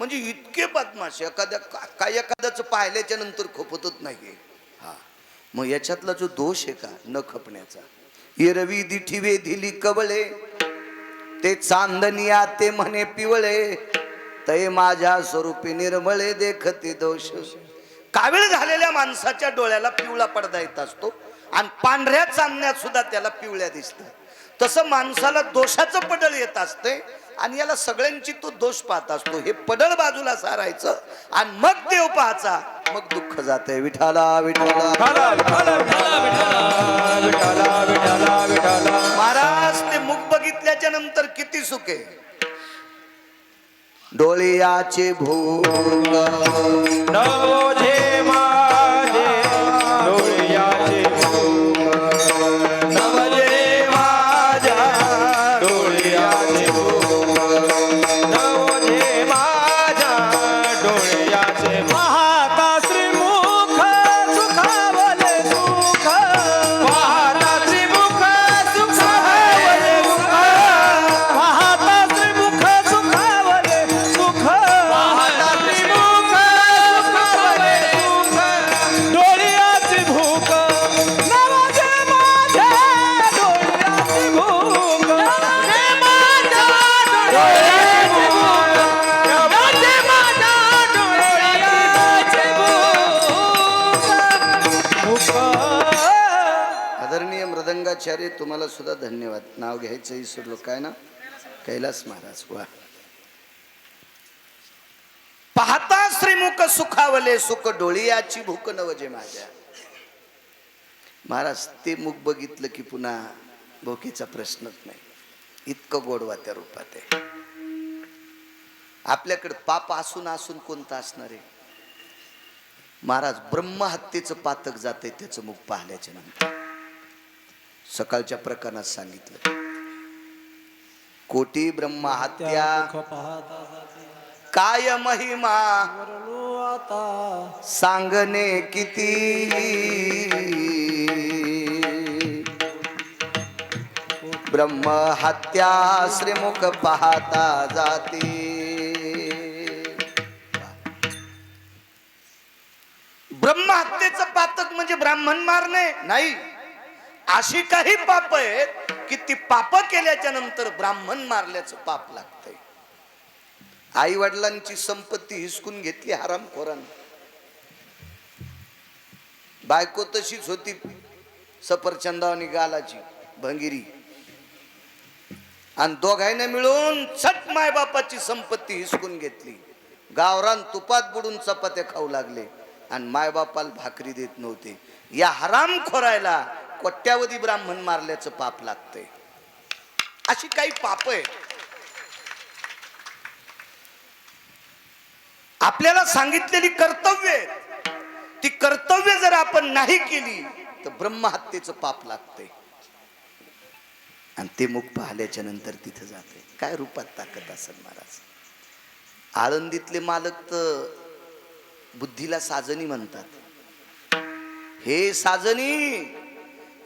म्हणजे इतके बदमाश, काय एखाद्याचं पाहिल्याच्या नंतर खपतच नाही. हा, मग याच्यातला जो दोष आहे का न खपण्याचा, एरवी दिठीवे दिली कवळे, ते चांदनिया ते म्हणे पिवळे, ते माझ्या स्वरूपी निर्मळे देखते दोष. कावीळ झालेल्या माणसाच्या डोळ्याला पिवळा पडदा येत असतो आणि पांढऱ्या चांदण्यात सुद्धा त्याला पिवळ्या दिसतात. तसं माणसाला दोषाचं पडळ येत असते आणि याला सगळ्यांची तो दोष पाहत असतो. हे पडळ बाजूला सारायचं आणि मग देव पाहायचा, मग दुःख जाते. विठाला विठाला महाराज, ते मुख बघितल्याच्या नंतर किती सुख आहे. डोळ्याचे भोग नवोजे माझे डोळ्याचे भोग, नवोजे माझ्या डोळ्याचे भोग, नवोजे माझ्या डोळ्याचे पाहता श्रीमुख सुखावले सुख, पाहता श्रीमुख सुखावले सुख, पाहता श्रीमुख सुखावले सुख, पाहता श्रीमुख सुखावले सुख, डोळ्याची भूक नवोजे माझ्या डोळ्याची भूक, नवोजे माझ्या डोळ्याची भूक, नवोजे माझ्या डोळ्याची भूक. आदरणीय मृदंगाचार्य, तुम्हाला सुद्धा धन्यवाद. नाव घ्यायचं विसरलो, काय ना, कैलास महाराज. वा. पाहता श्रीमुख सुखावले सुख, डोळ्याची भूक नवजे माझ्या. महाराज, ते मुख बघितलं की पुन्हा भुकेचा प्रश्नच नाही. इतकं गोडवा त्या रूपात आहे. आपल्याकडे पाप असून असून कोणतं असणार आहे महाराज? ब्रह्महत्येचं पातक जाते त्याचं मुख पाहिल्याच्या नंतर. सकाळच्या प्रकरणात सांगितलं, कोटी ब्रह्महत्या काय महिमा सांगणे किती, ब्रह्महत्या श्रीमुख पाहता जाते. ब्रह्महत्येचं पातक म्हणजे ब्राह्मण मारणे नाही. अशी काही पाप आहेत की ती पाप केल्याच्या नंतर ब्राह्मण मारल्याचं पाप लागतंय. आई वडिलांची संपत्ती हिसकून घेतली हरामखोरानं. बायको तशीच होती, सफरचंदावानी गालाची भंगिरी, आणि दोघांनी मिळून छट मायबापाची संपत्ती हिसकून घेतली. गावरान तुपात बुडून चपात्या खाऊ लागले आणि मायबापाला भाकरी देत नव्हते. या हरामखोरायला कोट्यावधी ब्राह्मण मारल्याचं पाप लागतंय. अशी काही पाप आहेत. आपल्याला सांगितलेली कर्तव्य, ती कर्तव्य जर आपण नाही केली तर ब्रह्महत्येचं पाप लागतंय. आणि ते मुख पाहिल्याच्या नंतर तिथं जाते. काय रूपात ताकद असेल महाराज. आळंदीतले मालक तर बुद्धीला साजनी म्हणतात. हे साजनी,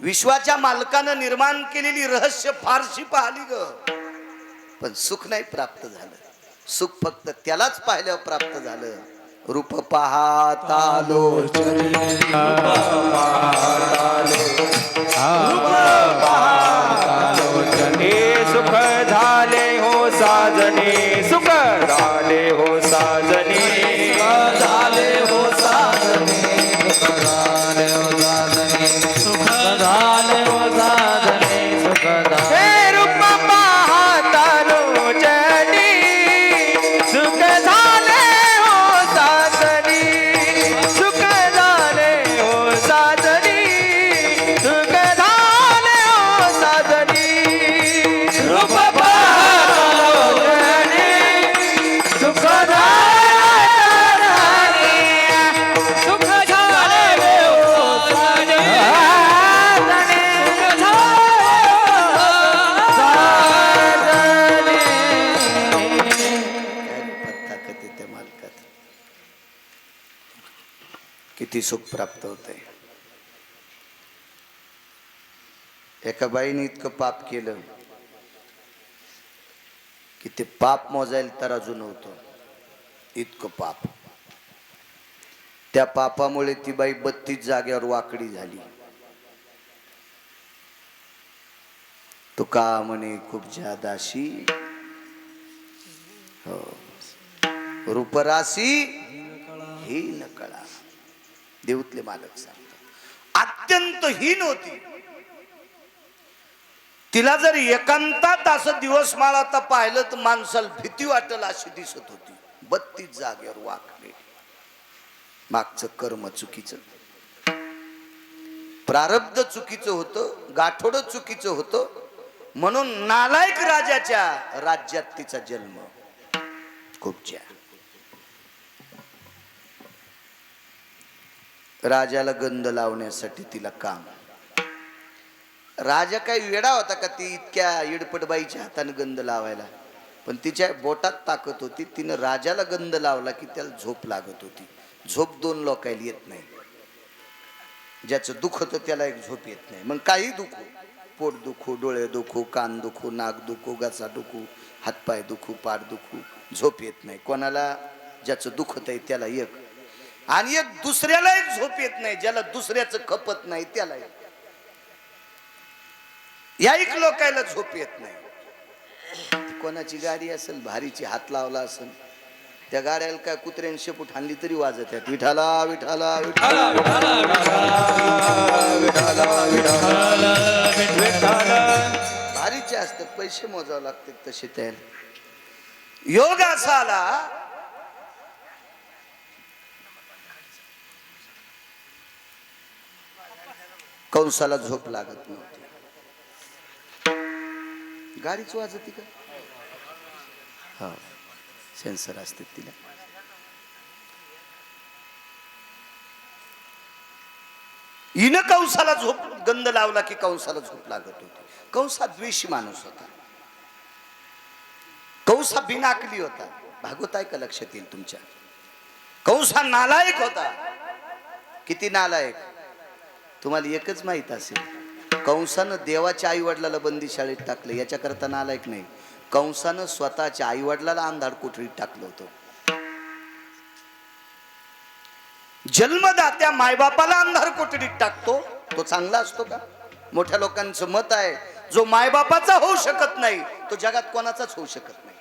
विश्वाच्या मालकानं निर्माण केलेली रहस्य फारशी पाहिली ग, पण सुख नाही प्राप्त झालं. सुख फक्त त्यालाच पाहिल्यावर प्राप्त झालं. रूप पाहता लोचनी, सुख झाले हो साजने, सुख झाले हो साजने, झाले हो साजने, सुख झाले हो साजने, सुख झाले हो साजने, सुख झाले. हे रूप पाहता लोचनी, सुख झाले हो साजनी, सुख झाले हो साजनी, सुख झाले हो साजनी. रूप किती सुख प्राप्त होते. एका बाईने इतकं पाप केलं की ते पाप मोजायला तराजू नव्हतं. इतकं पाप. त्या पापामुळे ती बाई 32 जागेवर वाकडी झाली. तो का म्हणे खूप जादाशी हो रूपराशी ही न कळा. देऊतले मालक सांगतात अत्यंत हीन होती. तिला जर एकांतात असं दिवस माळाता पाहिलं तर माणसाला भीती वाटेल अशी दिसत होती. 32 जागेवर वाकले. मागचं कर्म चुकीचं, प्रारब्ध चुकीचं होतं, गाठोडं चुकीचं होतं. म्हणून नालायक राजाच्या राज्यात तिचा जन्म. खूप छान. राजाला गंध लावण्यासाठी तिला काम. राजा काही वेडा होता का ती इतक्या इडपटबाईच्या हाताने गंध लावायला. पण तिच्या बोटात ताकद होती. तिनं राजाला गंध लावला की त्याला झोप लागत होती. झोप 2 लोकायला येत नाही. ज्याचं दुःख होतं त्याला एक झोप येत नाही. मग काही दुखू, पोट दुखू, डोळे दुखू, कान दुखू, नाक दुखू, घसा दुखू, हातपाय दुखू, पाठ दुखू, झोप येत नाही. कोणाला ज्याचं दुखत आहे त्याला एक, आणि एक दुसऱ्याला एक झोप येत नाही. ज्याला दुसऱ्याचं खपत नाही त्याला एक. या एक लोकायला झोप येत नाही. कोणाची गाडी असेल भारीची, हात लावला असेल त्या गाड्याला काय कुत्र्याने शेपूट हाणली तरी वाजत आहेत. विठाला विठाला विठाला भारीचे असतात. पैसे मोजावे लागतात तसे. त्या योग असा आला कंसाला झोप लागत नव्हती. गाडीच वाजती का? हा सेन्सर असते तिला. हिनं कंसाला झोप गंध लावला की कंसाला झोप लागत होती. कंसा द्वेषी माणूस होता. कंसा बिनाकली होता. भागवत आहे का लक्षात येईल तुमच्या. कंसा नालायक होता. किती नालायक तुम्हाला एकच माहित असेल. कंसानं देवाच्या आई वडिलाला बंदी शाळेत टाकलं. याच्याकरता नालायक नाही. कंसानं स्वतःच्या आई वडिलाला अंधार कोठडीत टाकलं होतं. जन्मदात्या मायबापाला अंधार कोठडीत टाकतो तो चांगला असतो का? मोठ्या लोकांचं मत आहे जो मायबापाचा होऊ शकत नाही तो जगात कोणाचाच होऊ शकत नाही.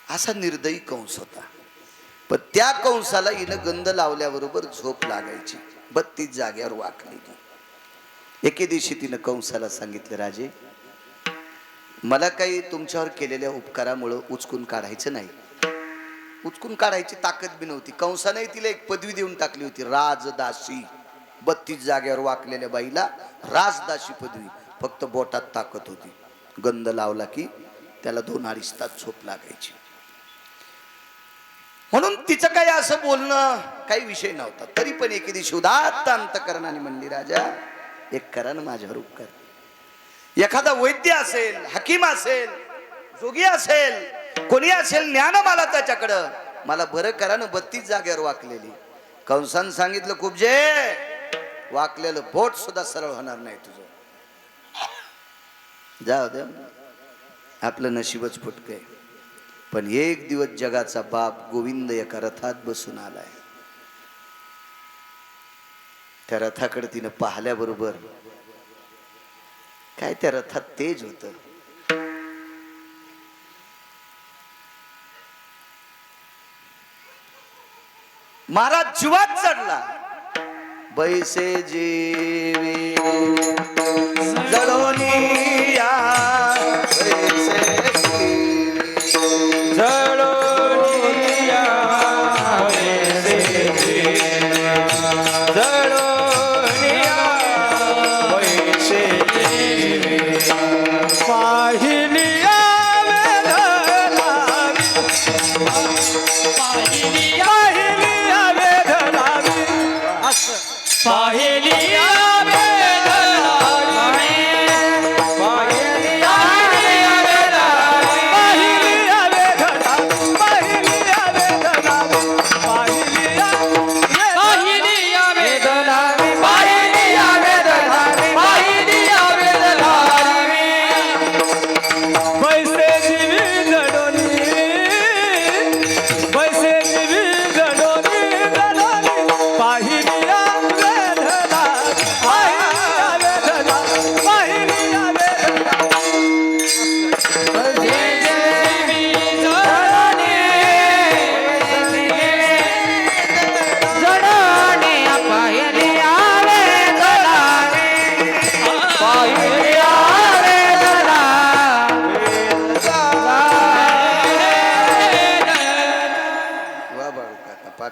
असा निर्दयी कंस होता. पण त्या कंसाला हिनं गंध लावल्याबरोबर झोप लागायची. 32 जागेवर वाकली. एके दिवशी तिनं कंसाला सांगितलं, राजे मला काही तुमच्यावर केलेल्या उपकारामुळे उचकून काढायचं नाही. उचकून काढायची ताकद बी नव्हती. कंसाने तिला एक पदवी देऊन टाकली होती, राजदासी. 32 जागेवर वाकलेल्या बाईला राजदासी पदवी. फक्त बोटात ताकद होती. गंध लावला की त्याला 2-2.5 तास झोप लागायची. म्हणून तिचं काही असं बोलणं काही विषय नव्हता. तरी पण एके दिवशी उदात्त अंतकरणाने म्हणली, राजा एक करा ना माझ्यावर उपकार. एखादा वैद्य असेल, हकीम असेल, जोगी असेल, कोणी असेल, ज्ञान मला त्याच्याकडं. मला बरं करा ना. 32 जागेवर वाकलेली. कंसानं सांगितलं, कुबजे वाकलेलं बोट सुद्धा सरळ होणार नाही तुझं. जाऊ दे आपलं नशीबच फुटकय. पण एक दिवस जगाचा बाप गोविंद एका रथात बसून आलाय. त्या रथाकडे तिनं पाहिल्याबरोबर काय त्या रथात तेज होत. महाराज जीवात चढला. बैसे जीवी जळोनिया बैसे जळोनिया बैसे जळोनिया बैसे पाहिलिया वेदना पाहिलिया वेदना पाहिलिया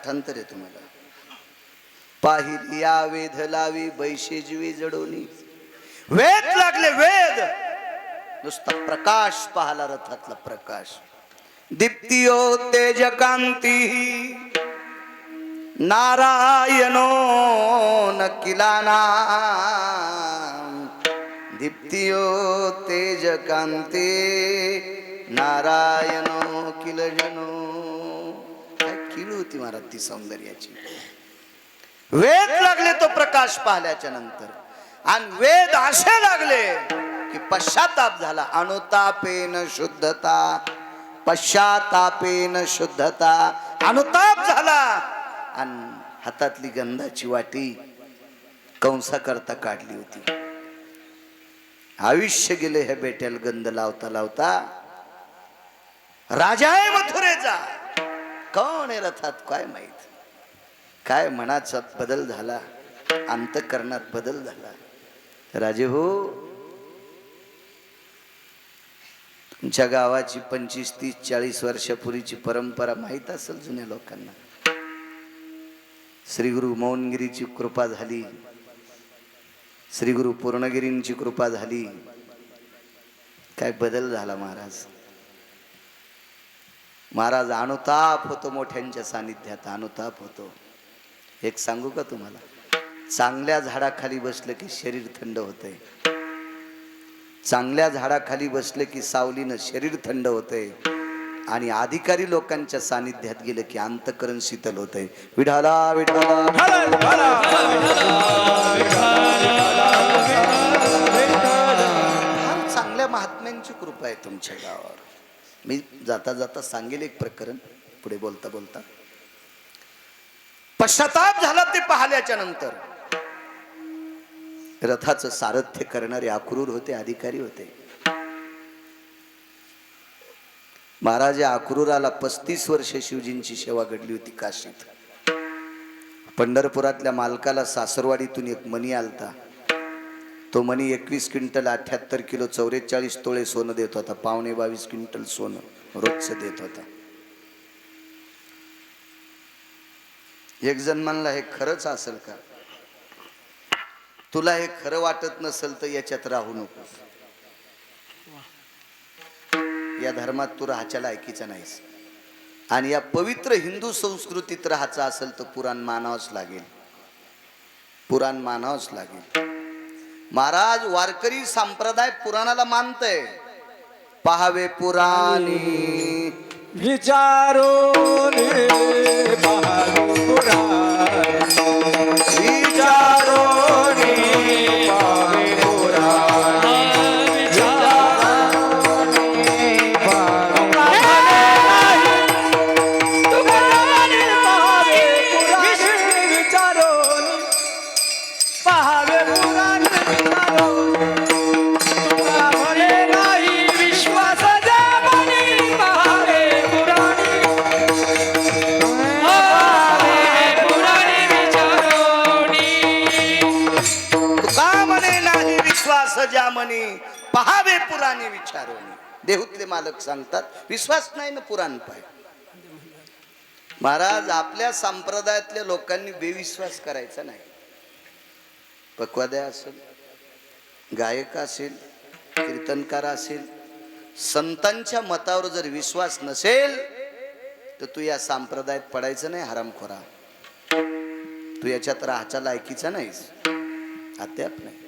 पाठांतर आहे तुम्हाला. पाहिलिया वेध लावी बैशेजवी जडोनी. वेद लागले वेद. नुसता प्रकाश पाहाला रथातला प्रकाश. दीप्तियो तेजकांती नारायणो नकिलाना. दीप्तियो तेजकांती नारायणो किलजनो. काय किळ होती महाराज ती सौंदर्याची. वेद लागले तो प्रकाश पाहिल्याच्या नंतर. आणि वेद असे लागले की पश्चाताप झाला. अनुतापेन शुद्धता. पश्चातापेन शुद्धता. अनुताप झाला. आणि हातातली गंधाची वाटी कंसा करता काढली होती. आयुष्य गेले हे बेट्याला गंध लावता लावता. राजा आहे मथुरेचा. कोण आहे रथात काय माहित. काय मनाचा बदल झाला. अंतःकरणात बदल झाला. राजे हो, तुमच्या गावाची 25, 30, 40 वर्षापूर्वीची परंपरा माहित असेल जुन्या लोकांना. श्री गुरु मौनगिरीची कृपा झाली. श्री गुरु पूर्णगिरींची कृपा झाली. काय बदल झाला महाराज. महाराज अनुताप होतो मोठ्यांच्या सानिध्यात. अनुताप होतो. एक सांगू का तुम्हाला. चांगल्या झाडाखाली बसलं की शरीर थंड होतंय. चांगल्या झाडाखाली बसलं की सावलीनं शरीर थंड होतंय. आणि अधिकारी लोकांच्या सानिध्यात गेलं की अंतःकरण शीतल होतंय. विठाला विठाला. फार चांगल्या महात्म्यांची कृपा आहे तुमच्या गावावर. मी जाता जाता सांगेल एक प्रकरण. पुढे बोलता बोलता पश्चाताप झाला ते पाहिल्याच्या नंतर. रथाचं सारथ्य करणारे अक्रूर होते, अधिकारी होते. महाराज अक्रूराला 35 वर्ष शिवजींची सेवा घडली होती काशीत. पंढरपुरातल्या मालकाला सासरवाडीतून एक मणी आलता. तो मणी 21 क्विंटल 78 किलो 44 तोळे सोनं देत होता. 22.25 क्विंटल सोनं रोजचं देत होता. एक जण म्हणला हे खरंच असेल का. तुला हे खरं वाटत नसेल तर याच्यात राहू नकोस. या धर्मात तू राहायच्या लायकीचा नाहीस. आणि या पवित्र हिंदू संस्कृतीत राहायचं असेल तर पुराण मानावंच लागेल. पुराण मानावंच लागेल. महाराज वारकरी संप्रदाय पुराणाला मानतय. पहावे पुराणी विचारून पहावे पुराण. विचारून पहावे पुराण. म्हणे पहावे पुराणे विचारून. देहूतले मालक सांगतात विश्वास नाही ना पुराण पाय. महाराज आपल्या संप्रदायातल्या लोकांनी बेविश्वास करायचा नाही. पक्वाद्या असेल, गायक असेल, कीर्तनकार असेल, संतांच्या मतावर जर विश्वास नसेल तर तू या संप्रदायात पडायचं नाही. हरामखोरा, तू याच्यात राहायच्या लायकीचा नाहीस. अद्याप नाही.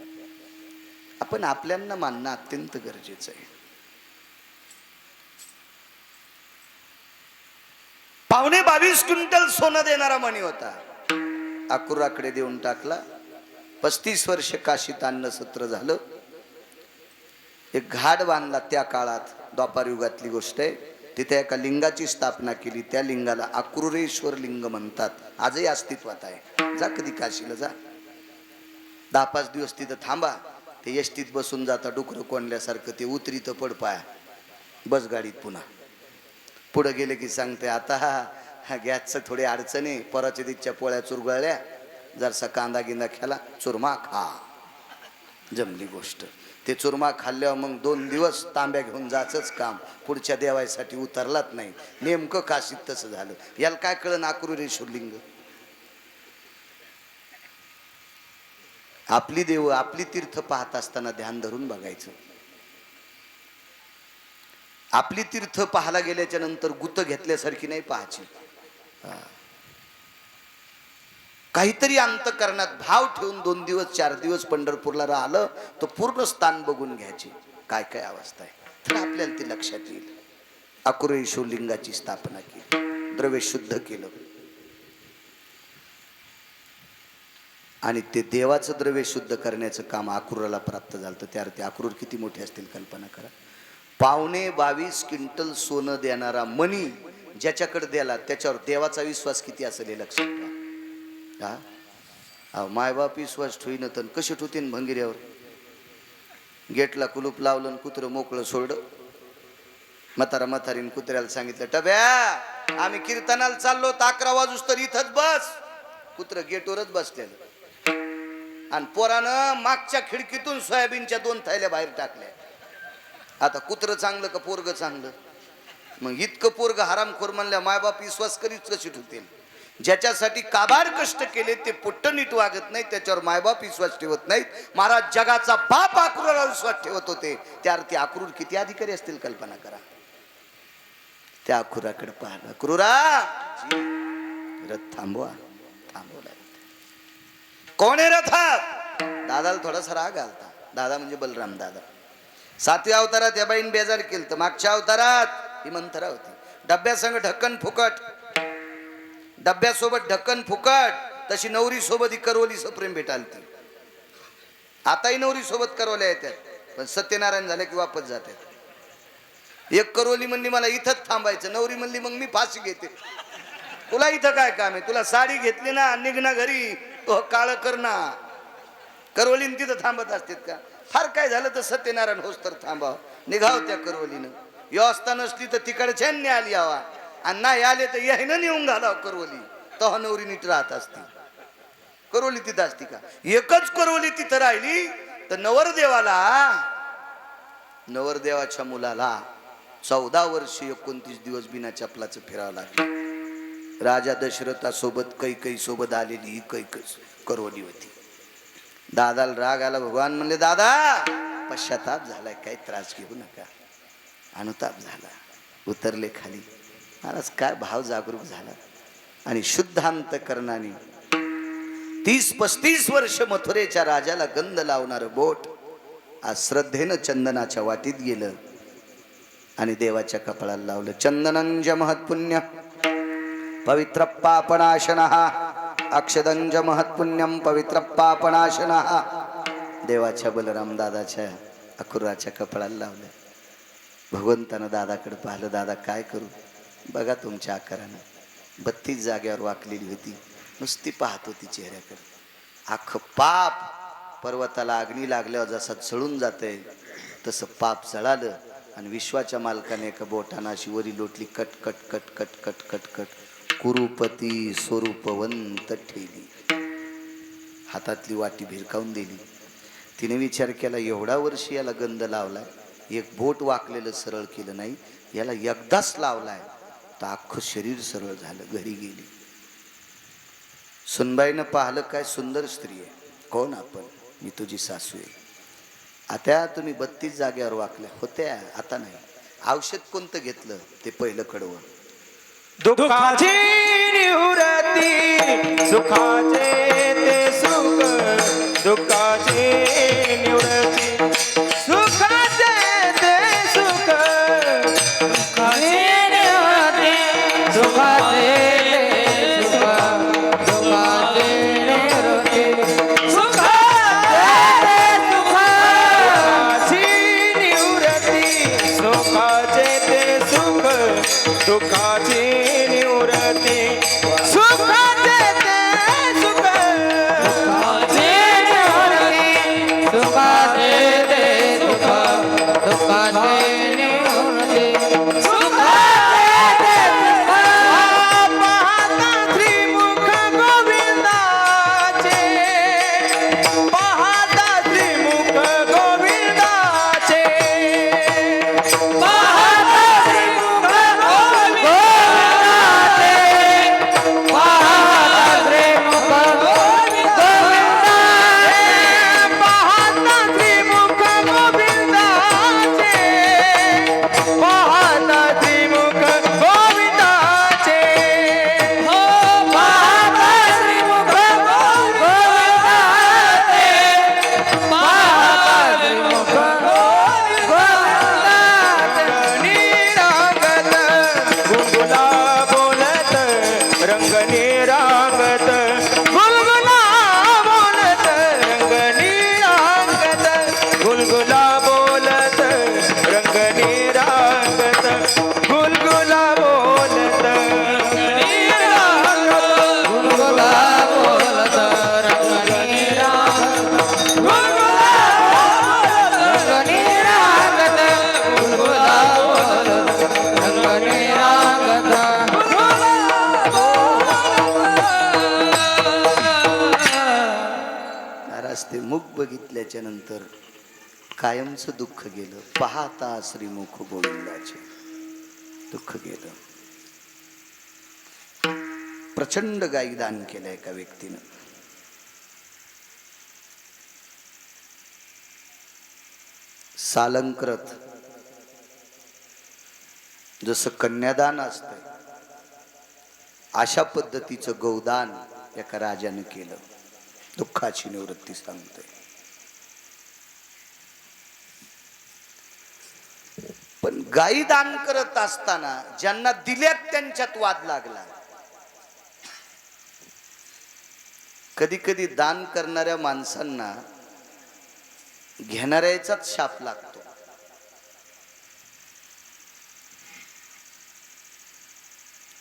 आपण आपल्यांना मानणं अत्यंत गरजेचं आहे. 22.25 क्विंटल सोनं देणारा मणी होता. अक्रूराकडे देऊन टाकला. 35 वर्ष काशीत अन्न सत्र झालं. एक घाट बांधला. त्या काळात द्वापार युगातली गोष्ट आहे. तिथे एका लिंगाची स्थापना केली. त्या लिंगाला अक्रूरेश्वर लिंग म्हणतात. आजही अस्तित्वात आहे. जा कधी काशीला जा. 10-5 दिवस तिथं थांबा. ते एसटीत बसून जाता डुकरं कोंडल्यासारखं. ते उतरीत पड पाया बस गाडीत. पुन्हा पुढे गेले की सांगते आता हा गॅसचं थोडी अडचण आहे. पराच्या दिच्या पोळ्या चुरगळल्या. जरसा कांदा गिंदा खेळा चुरमा खा. जमली गोष्ट. ते चुरमा खाल्ल्यावर मग 2 दिवस तांब्या घेऊन जायचंच काम, पुढच्या देवासाठी उतरलाच नाही. नेमकं काशीत तसं झालं. याला काय कळलं अक्रूरेश्वरलिंग. आपली देव आपली तीर्थ पाहत असताना ध्यान धरून बघायचं. आपली तीर्थ पाहायला गेल्याच्या नंतर गुत घेतल्यासारखी नाही पाहायची. काहीतरी अंतःकरणात भाव ठेवून 2 दिवस 4 दिवस पंढरपूरला राहिलं तर पूर्ण स्थान बघून घ्यायचे. काय काय अवस्था आहे तर आपल्याला ते लक्षात येईल. अक्रूरेश्वर लिंगाची स्थापना केली, द्रव्य शुद्ध केलं आणि ते देवाचं द्रव्य शुद्ध करण्याचं काम अक्रूराला प्राप्त झालं. त्यावर ते अक्रूर किती मोठे असतील कल्पना करा. 22.5 क्विंटल सोनं देणारा मणी ज्याच्याकडे द्याला त्याच्यावर देवाचा विश्वास किती असेल हे लक्षात घ्या. हा मायबाप विश्वास ठेवीन तर कसे ठेवतीन भंगिऱ्यावर. गेटला कुलूप लावलं, कुत्रं मोकळं सोडलं. म्हातारीन कुत्र्याला सांगितलं, टब्या आम्ही कीर्तनाला चाललो, 11 वाजूस तर इथंच बस. कुत्रं गेटवरच बसलेलं आणि पोरानं मागच्या खिडकीतून सोयाबीनच्या 2 थैल्या बाहेर टाकल्या. आता कुत्रं चांगलं का पोरग चांगलं. मग इतकं पोरग हरामखोर म्हणल्या मायबाप विश्वास करीत कशी ठेवतील. ज्याच्यासाठी काबाड कष्ट केले ते पुट्ट नीट वागत नाही, त्याच्यावर मायबाप विश्वास ठेवत नाहीत. महाराज जगाचा बाप अक्रूराला विश्वास ठेवत होते. त्यावर ते अक्रूर किती अधिकारी असतील कल्पना करा. त्या अक्रूराकडे पाहिलं. अक्रूरा रथ थांबवा. थांबवला. कोण आहे रथात. दादाला थोडासा राग आलता. दादा म्हणजे बलराम दादा. 7व्या अवतारात या बाईन बेजार केलं. तर मागच्या अवतारात ही मंथरा होती. डब्यासंग ढक्कन फुकट, डब्यासोबत ढक्कन फुकट. तशी नवरी सोबत ही करवलीचं प्रेम भेटालती. आताही नवरी सोबत करवल्या येतात, पण सत्यनारायण झाले की वापस जातात. एक करवली म्हणली मला इथंच थांबायचं. नवरी म्हणली मग मी फाशी घेते. तुला इथं काय काम आहे. तुला साडी घेतली ना निघणं घरी तो काळ कर ना. करवलीन तिथं थांबत असतात का. फार काय झालं तर सत्यनारायण होस तर थांबाव. निघाव त्या करवलीनं. व्यवस्था नसली तर तिकडच्यांनी आली यावा आणि नाही आले तर यायनं नेऊन घालाव करवली. तेव्हा नवरी नीट राहत असती. करवली तिथं असती का. एकच करवली तिथं राहिली तर नवरदेवाच्या मुलाला 14 वर्ष 29 दिवस बिना चपलाचं फिरावं लागलं. राजा दशरथासोबत कैकई सोबत आलेली ही कैकई करवली होती. दादाला राग आला. भगवान म्हणले दादा पश्चाताप झालाय, काही त्रास घेऊ नका. अनुताप झाला. उतरले खाली. महाराज काय भाव जागरूक झाला आणि शुद्ध अंतःकरणाने 30-35 वर्ष मथुरेच्या राजाला गंध लावणार बोट आज श्रद्धेनं चंदनाच्या वाटीत गेलं आणि देवाच्या कपाळाला लावलं. चंदनंज महत्पुण्य पवित्र पापनाशनः, अक्षदंज महत्पुण्यम पवित्र पापनाशनः. देवाच्या बलराम दादाच्या अक्रूराच्या कपाळाला लावलं. भगवंतानं दादाकडे पाहिलं. दादा काय करू. बघा तुमच्या आकारानं 32 जागेवर वाकलेली होती. नुसती पाहत होती चेहऱ्याकडे. अख्खं पाप पर्वताला अग्नी लागल्यावर जसा जळून जाते तसं पाप जळालं आणि विश्वाच्या मालकाने एका बोटानं अशी वरी लोटली. कट कट कट कट कट कट कट कुरुपती स्वरूपवंत ठेली. हातातली वाटी भिरकावून दिली. तिने विचार केला एवढा वर्ष याला गंध लावलाय, एक बोट वाकलेलं सरळ केलं नाही, याला एकदाच लावलाय तर अख्खं शरीर सरळ झालं. घरी गेली. सुनबाईनं पाहिलं काय सुंदर स्त्री आहे. कोण आपण. मी तुझी सासू आहे. आता तुम्ही 32 जागेवर वाकल्या होत्या, आता नाही. औषध कोणतं घेतलं ते पहिलं कडवं. दुःखाची निवृत्ती सुखाचे ते सुख, दुःखाची निवृत्ती सुखाचे ते सुख, दुःखाची निवृत्ती सुखाचे ते सुख, दुःखाची निवृत्ती सुखाचे ते सुख, दुःखाची निवृत्ती सुखाचे ते सुख, दुःखाची निवृत्ती सुखाचे ते सुख, दुःखाची निवृत्ती सुखाचे ते सुख, दुःखाची निवृत्ती सुखाचे ते सुख. रंगणी रांगत गुलगुला बोलत रंगणी रांगत गुलगुला बोलत रंगणी रांगत गुलगुला बोलत रंगणी रांगत गुलगुला बोलत रंगणी रांगत गुलगुला रंगणी रांगत गुलगुला बोलत रंगणी रांगत महाराज ते मुख बघितल्याच्या नंतर कायमचं दुःख गेलं. पाहता श्रीमुख गोविंदाचे दुःख गेलं. प्रचंड गायी दान केलं एका व्यक्तीनं. सालंकृत जसं कन्यादान असतंय अशा पद्धतीचं गौदान एका राजानं केलं. दुःखाची निवृत्ती सांगतोय. पण गायी दान करत असताना ज्यांना दिल्यात त्यांच्यात वाद लागला. कधी कधी दान करणाऱ्या माणसांना घेणाऱ्याचाच शाप लागतो.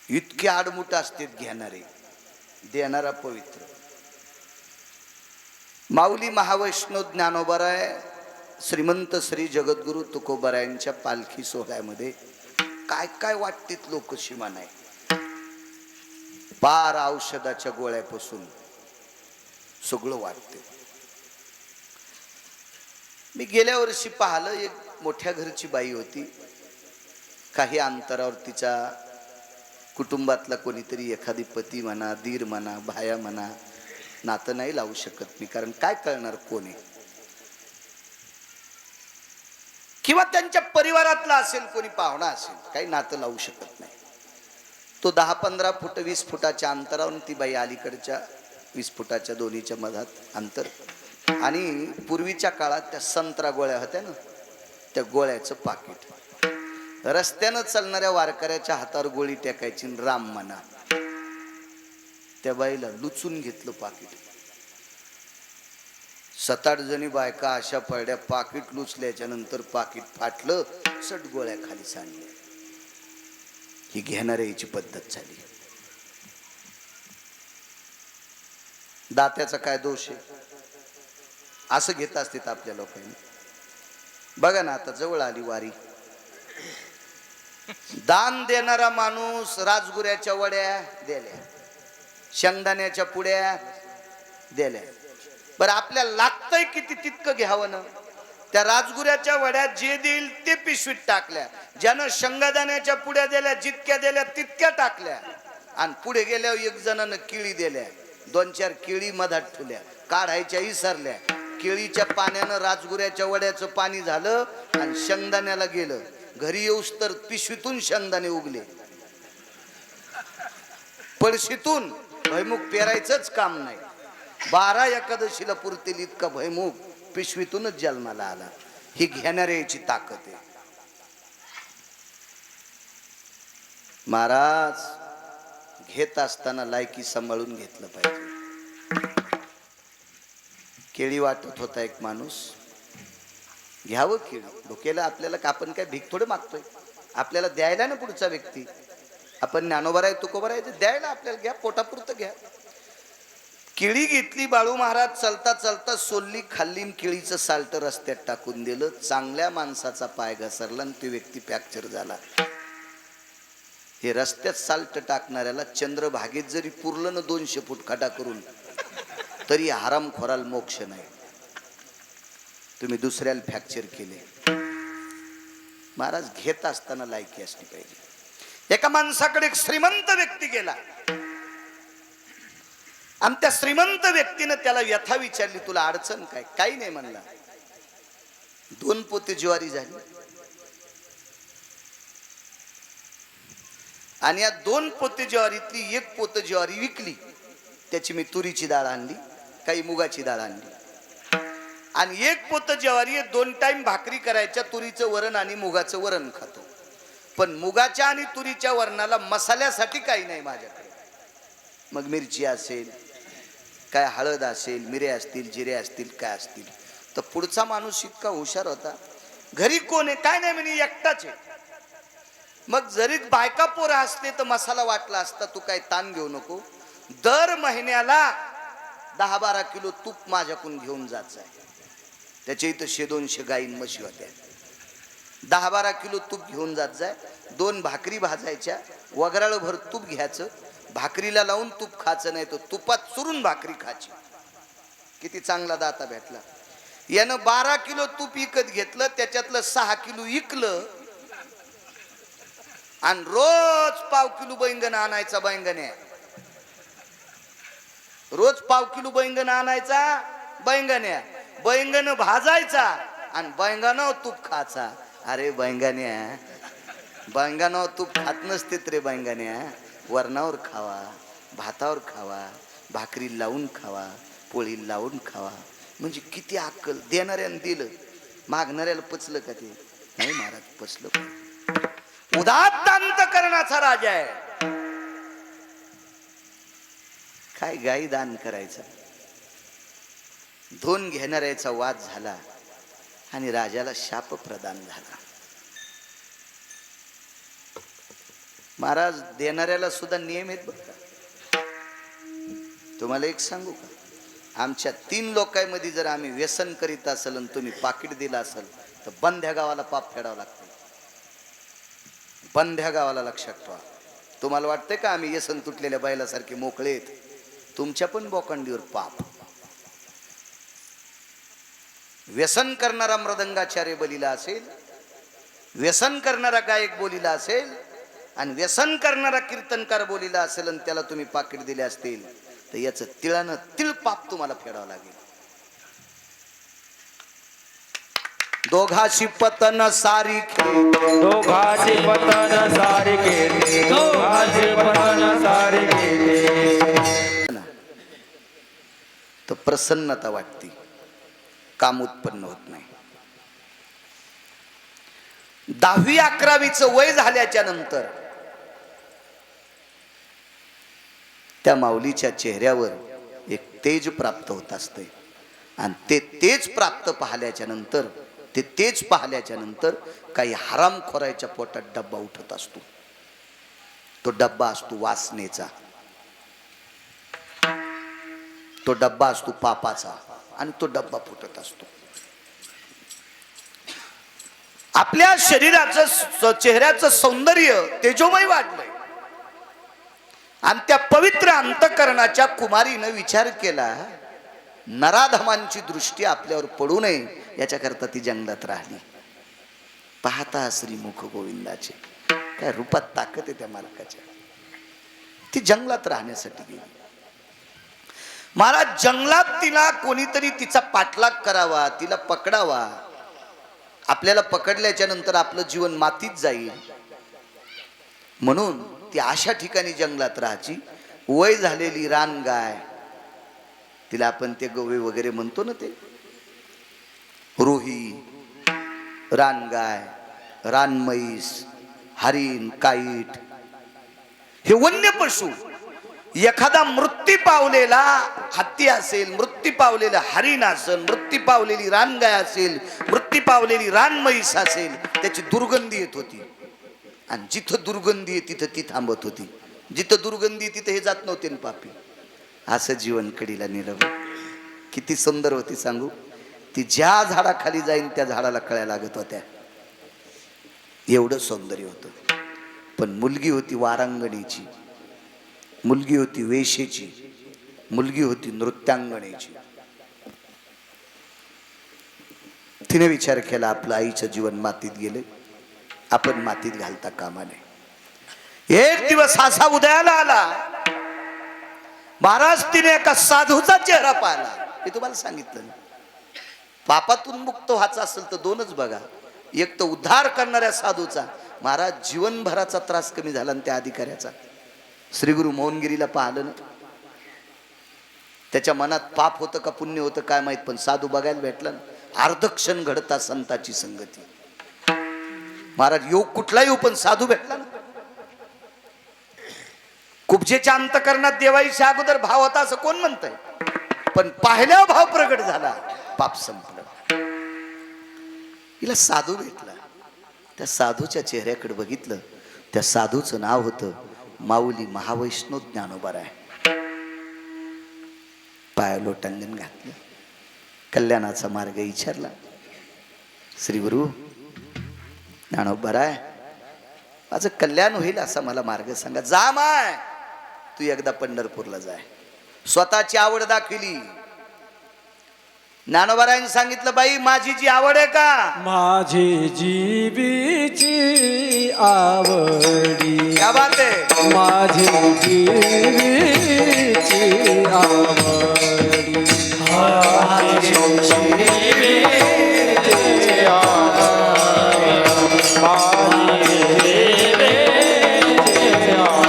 इतके आडमुठ असतात घेणारे, देणारा पवित्र. माऊली महावैष्णव ज्ञानोबाराय श्रीमंत श्री जगद्गुरु तुकोबारायांच्या पालखी सोहळ्यामध्ये काय काय वाटतात लोक सीमा नाही. पार औषधाच्या गोळ्यापासून सगळं वाटते. मी गेल्या वर्षी पाहिलं, एक मोठ्या घरची बाई होती. काही अंतरावर तिच्या कुटुंबातला कोणीतरी एखादी पती म्हणा, दीर म्हणा, भाया म्हणा, नातं नाही लावू शकत मी, कारण काय कळणार कोणी, किंवा त्यांच्या परिवारातला असेल कोणी पाहुणा असेल, काही नातं लावू शकत नाही. तो 10-15 फूट 20 फुटाच्या अंतरावरून ती बाई अलीकडच्या 20 फुटाच्या दोन्हीच्या मधात अंतर. आणि पूर्वीच्या काळात त्या संत्रा गोळ्या होत्या ना, त्या गोळ्याचं पाकिट रस्त्यानं चालणाऱ्या वारकऱ्याच्या हातावर गोळी टाकायची. राम म्हणा, त्या बाईला लुचून घेतलं पाकिट. 7-8 जणी बायका अशा पडल्या. पाकिट लुचल्याच्या नंतर पाकिट फाटलं, सट गोळ्या खाली सांडल्या. ही घेणाऱ्याची पद्धत झाली. दात्याचा काय दोष आहे असं घेत असतात आपल्या लोकांनी. बघा ना, आता जवळ आली वारी. दान देणारा माणूस राजगुऱ्याच्या वड्या दिल्या, शेंगदाण्याच्या पुड्या दिल्या. बरं, आपल्याला लागतंय किती तितकं घ्यावं ना. त्या राजगुऱ्याच्या वड्यात जे देईल ते पिशवीत टाकल्या. ज्यानं शेंगदाण्याच्या पुड्या दिल्या, जितक्या दिल्या तितक्या टाकल्या. आणि पुढे गेल्यावर एक जणानं केळी दिल्या, 2-4 केळी मधात ठेवल्या, काढायच्या विसरल्या. केळीच्या पाण्यानं राजगुऱ्याच्या वड्याचं पाणी झालं आणि शेंगदाण्याला गेलं. घरी येऊस तर पिशवीतून शेंगदाणे उगले. पळशीतून भैमुख पेरायचंच काम नाही. 12 एकादशीला पुरतील इतका भैमुख पिशवीतूनच जन्माला आला. ही घेणाऱ्याची ताकद आहे. महाराज, घेत असताना लायकी सांभाळून घेतलं पाहिजे. केळी वाटत होता एक माणूस, घ्यावं केळी. डोक्याला आपल्याला, आपण काय भीक थोडं मागतोय, आपल्याला द्यायला ना पुढचा व्यक्ती. आपण ज्ञानोबा आहे, तुकोबा आहे, द्यायला आपल्याला घ्या, पोटापुरतं घ्या. केळी घेतली. बाळू महाराज चालता चालता सोलली, खाल्ली, केळीचं साल्ट रस्त्यात टाकून दिलं. चांगल्या माणसाचा पाय घसरला आणि तो व्यक्ती फ्रॅक्चर झाला. हे रस्त्यात साल्ट टाकणाऱ्याला चंद्रभागेत जरी पुरलं ना 200 फूट खडा करून, तरी हरामखोराला मोक्ष नाही. तुम्ही दुसऱ्याला फ्रॅक्चर केले. महाराज, घेत असताना लायकी असली पाहिजे. एका माणसाकडे एक श्रीमंत व्यक्ती गेला आणि त्या श्रीमंत व्यक्तीनं त्याला व्यथा विचारली, तुला अडचण काय? काही नाही म्हणला. 2 पोते ज्वारी झाली आणि या 2 पोते ज्वारीतली 1 पोत ज्वारी विकली. त्याची मी तुरीची डाळ आणली, काही मुगाची डाळ आणली आणि 1 पोत ज्वारी 2 टाइम भाकरी करायच्या. तुरीचं वरण आणि मुगाचं वरण खातो, पण मुगाच्या आणि तुरीच्या वरणाला मसाल्यासाठी काही नाही माझ्याकडे. मग मिरची असेल, काय हळद असेल, मिरे असतील, जिरे असतील, काय असतील. तर पुढचा माणूस इतका हुशार होता, घरी कोण आहे काय नाही म्हणे, एकटाच आहे. मग जरी बायका पोरं असते तर मसाला वाटला असता, तू काय ताण घेऊ नको, दर महिन्याला 10-12 किलो तूप माझ्याकडून घेऊन जायचं आहे. त्याच्या इथं 100-200 गाईन म्हशी होत्या. 10-12 किलो तूप घेऊन जात जाय, 2 भाकरी भाजायच्या, वगराळ भर तूप घ्यायचं, भाकरीला लावून तूप खायचं, नाही तर तुपात चुरून भाकरी खायची. किती चांगला दाता भेटला. यानं 12 किलो तूप विकत घेतलं, त्याच्यातलं 6 किलो विकलं आणि रोज पाव किलो बैंगन आणायचा. बैंगण्या रोज पाव किलो बैंगन आणायचा, बैंगण्या बैंगन भाजायचा आणि बैंगनावर तूप खायचा. अरे बैंगण्या, बैंगनावर तूप खात नसतेत रे बैंगण्या, वरणावर खावा, भातावर खावा, भाकरी लावून खावा, पोळी लावून खावा. म्हणजे किती अक्कल. देणाऱ्यानं दिलं, मागणाऱ्याला पचलं का ते? नाही महाराज, पचलं. उदात्त अंतकरणाचा राजा आहे. काय गाई दान करायचं. 2 घेणाऱ्याचा वाद झाला आणि राजाला शाप प्रदान झाला. महाराज, देणाऱ्याला सुद्धा नियम आहेत बघा. तुम्हाला एक सांगू का, आमच्या 3 लोकांमध्ये जर आम्ही व्यसन करीत असेल आणि तुम्ही पाकिट दिलं असेल तर बंध्या गावाला पाप फेडावं लागतं. बंध्या गावाला लक्षात ठेवा. तुम्हाला वाटतंय का आम्ही व्यसन तुटलेल्या बैलासारखे मोकळे आहेत? तुमच्या पण बोकांडीवर पाप. व्यसन करणारा मृदंगाचार्य बलीला असेल, व्यसन करणारा गायक बोलीला असेल आणि व्यसन करणारा कीर्तनकार बोलीला असेल आणि त्याला तुम्ही पाकिट दिले असतील तर याचं तिळानं तिळ पाप तुम्हाला फेडावं लागेल. दोघाशी पतन सारिखे, दोघाची पतन सारिखे, दोघाची पतन सारिखे. तर प्रसन्नता वाटते, काम उत्पन्न होत नाही. 10वी-11वीचं वय झाल्याच्या नंतर त्या माऊलीच्या चेहऱ्यावर एक तेज प्राप्त होत असते आणि ते तेज प्राप्त पाहिल्याच्या नंतर, ते तेज पाहिल्याच्या नंतर काही हरामखोराच्या पोटात डब्बा उठत असतो. तो डब्बा असतो वासनेचा, तो डब्बा असतो पापाचा आणि तो डब्बा फुटत असतो. आपल्या शरीराचं, चेहऱ्याचं सौंदर्य तेजोमय वाढलंय आणि त्या पवित्र अंतःकरणाच्या कुमारीनं विचार केला, नराधमांची दृष्टी आपल्यावर पडू नये याच्याकरता ती जंगलात राहिली. पाहता श्रीमुख गोविंदाचे, काय रूपात ताकद आहे त्या मालकाच्या. ती जंगलात राहण्यासाठी गेली. महाराज, जंगलात तिला कोणीतरी तिचा पाठलाग करावा, तिला पकडावा. आपल्याला पकडल्याच्या नंतर आपलं जीवन मातीत जाईल म्हणून ती अशा ठिकाणी जंगलात राहायची. वय झालेली रानगाय, तिला आपण ते गवे वगैरे म्हणतो ना, ते रोही, रानगाय, रानमैस, हरिण, काईट, हे वन्य पशु. एखादा मृत्यू पावलेला हत्ती असेल, मृत्यू पावलेला हरिण असेल, मृत्यू पावलेली रानगाय असेल, मृत्यू पावलेली रानमैस असेल, त्याची दुर्गंधी येत होती आणि जिथं दुर्गंधी आहे तिथं ती थांबत होती. जिथं दुर्गंधी तिथं हे जात नव्हते न पापी. असं जीवन कडीला नेलं. किती सुंदर होती सांगू. ती ज्या झाडाखाली जाईन त्या झाडाला कळ्या लागत होत्या, एवढं सौंदर्य होतं. पण मुलगी होती वारांगणीची, मुलगी होती वेशेची, मुलगी होती नृत्यांगणेची. तिने विचार केला, आपलं आईचं जीवन मातीत गेले, आपण मातीत घालता कामा नये. एक दिवस असा उदयाला आला, महाराज, तिने एका साधूचा चेहरा पाहिला. हे तुम्हाला सांगितलं ना, पापातून मुक्त व्हायचं असेल तर 2च बघा. एक तर उद्धार करणाऱ्या साधूचा. महाराज, जीवनभराचा त्रास कमी झाला त्या अधिकाऱ्याचा. श्री गुरु मोहनगिरीला पाहिलं ना, त्याच्या मनात पाप होतं का पुण्य होतं काय माहित, पण साधू बघायला भेटला ना. अर्धक्षण घडता संताची संगती. महाराज, योग कुठला येऊ पण साधू भेटला ना. कुबजेच्या अंतकरणात देवाईच्या अगोदर भाव होता असं कोण म्हणतंय? पण पाहिल्यावर भाव प्रगट झाला, पाप संपलं. हिला साधू भेटला. त्या साधूच्या चेहऱ्याकडे बघितलं. त्या साधूचं नाव होतं माऊली महावैष्णव ज्ञानोबाराय. पाया लोटांगण घातलं, कल्याणाचा मार्ग विचारला. श्री गुरु ज्ञानोबाराय, माझं कल्याण होईल असा मला मार्ग सांगा. जा माय, तू एकदा पंढरपूरला जाय. स्वतःची आवड दाखवली. ज्ञानोबारायांनी सांगितलं, बाई माझी जी आवड आहे का, माझी जीवीची आवडी, क्या बात आहे, माझी जीवीची आवडी, माझी जीवीची आवडी, माझी जीवीची आवडी.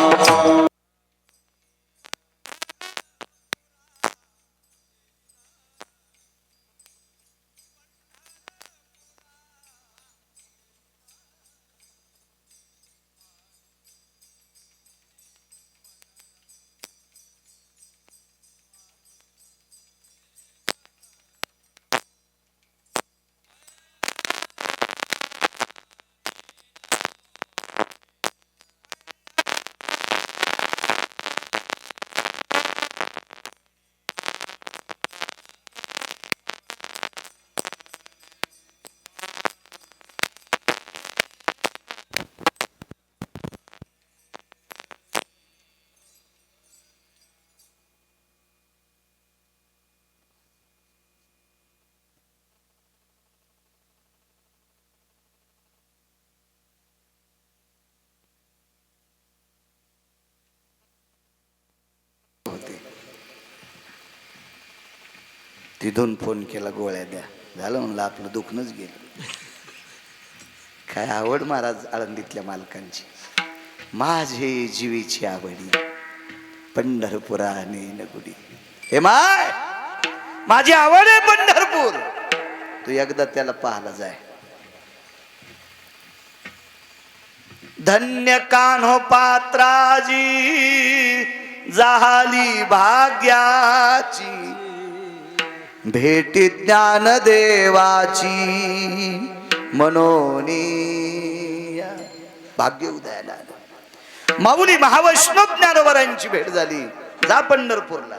तिथून फोन केला, गोळ्या द्या. झालं म्हणलं, आपलं दुखणंच गेलं. काय आवड महाराज आळंदीतल्या मालकांची. माझे जीवीची आवडी पंढरपुराने नगुडी. हे माय, माझी आवड आहे पंढरपूर. तू एकदा त्याला पाहायला जाय. धन्य कान्हो पात्राजी झाली भाग्याची, भेटी ज्ञान देवाची मनोनी भाग्य उदयाला आलं. माऊली महावैष्णव ज्ञानोबारांची भेट झाली. जा पंढरपूरला.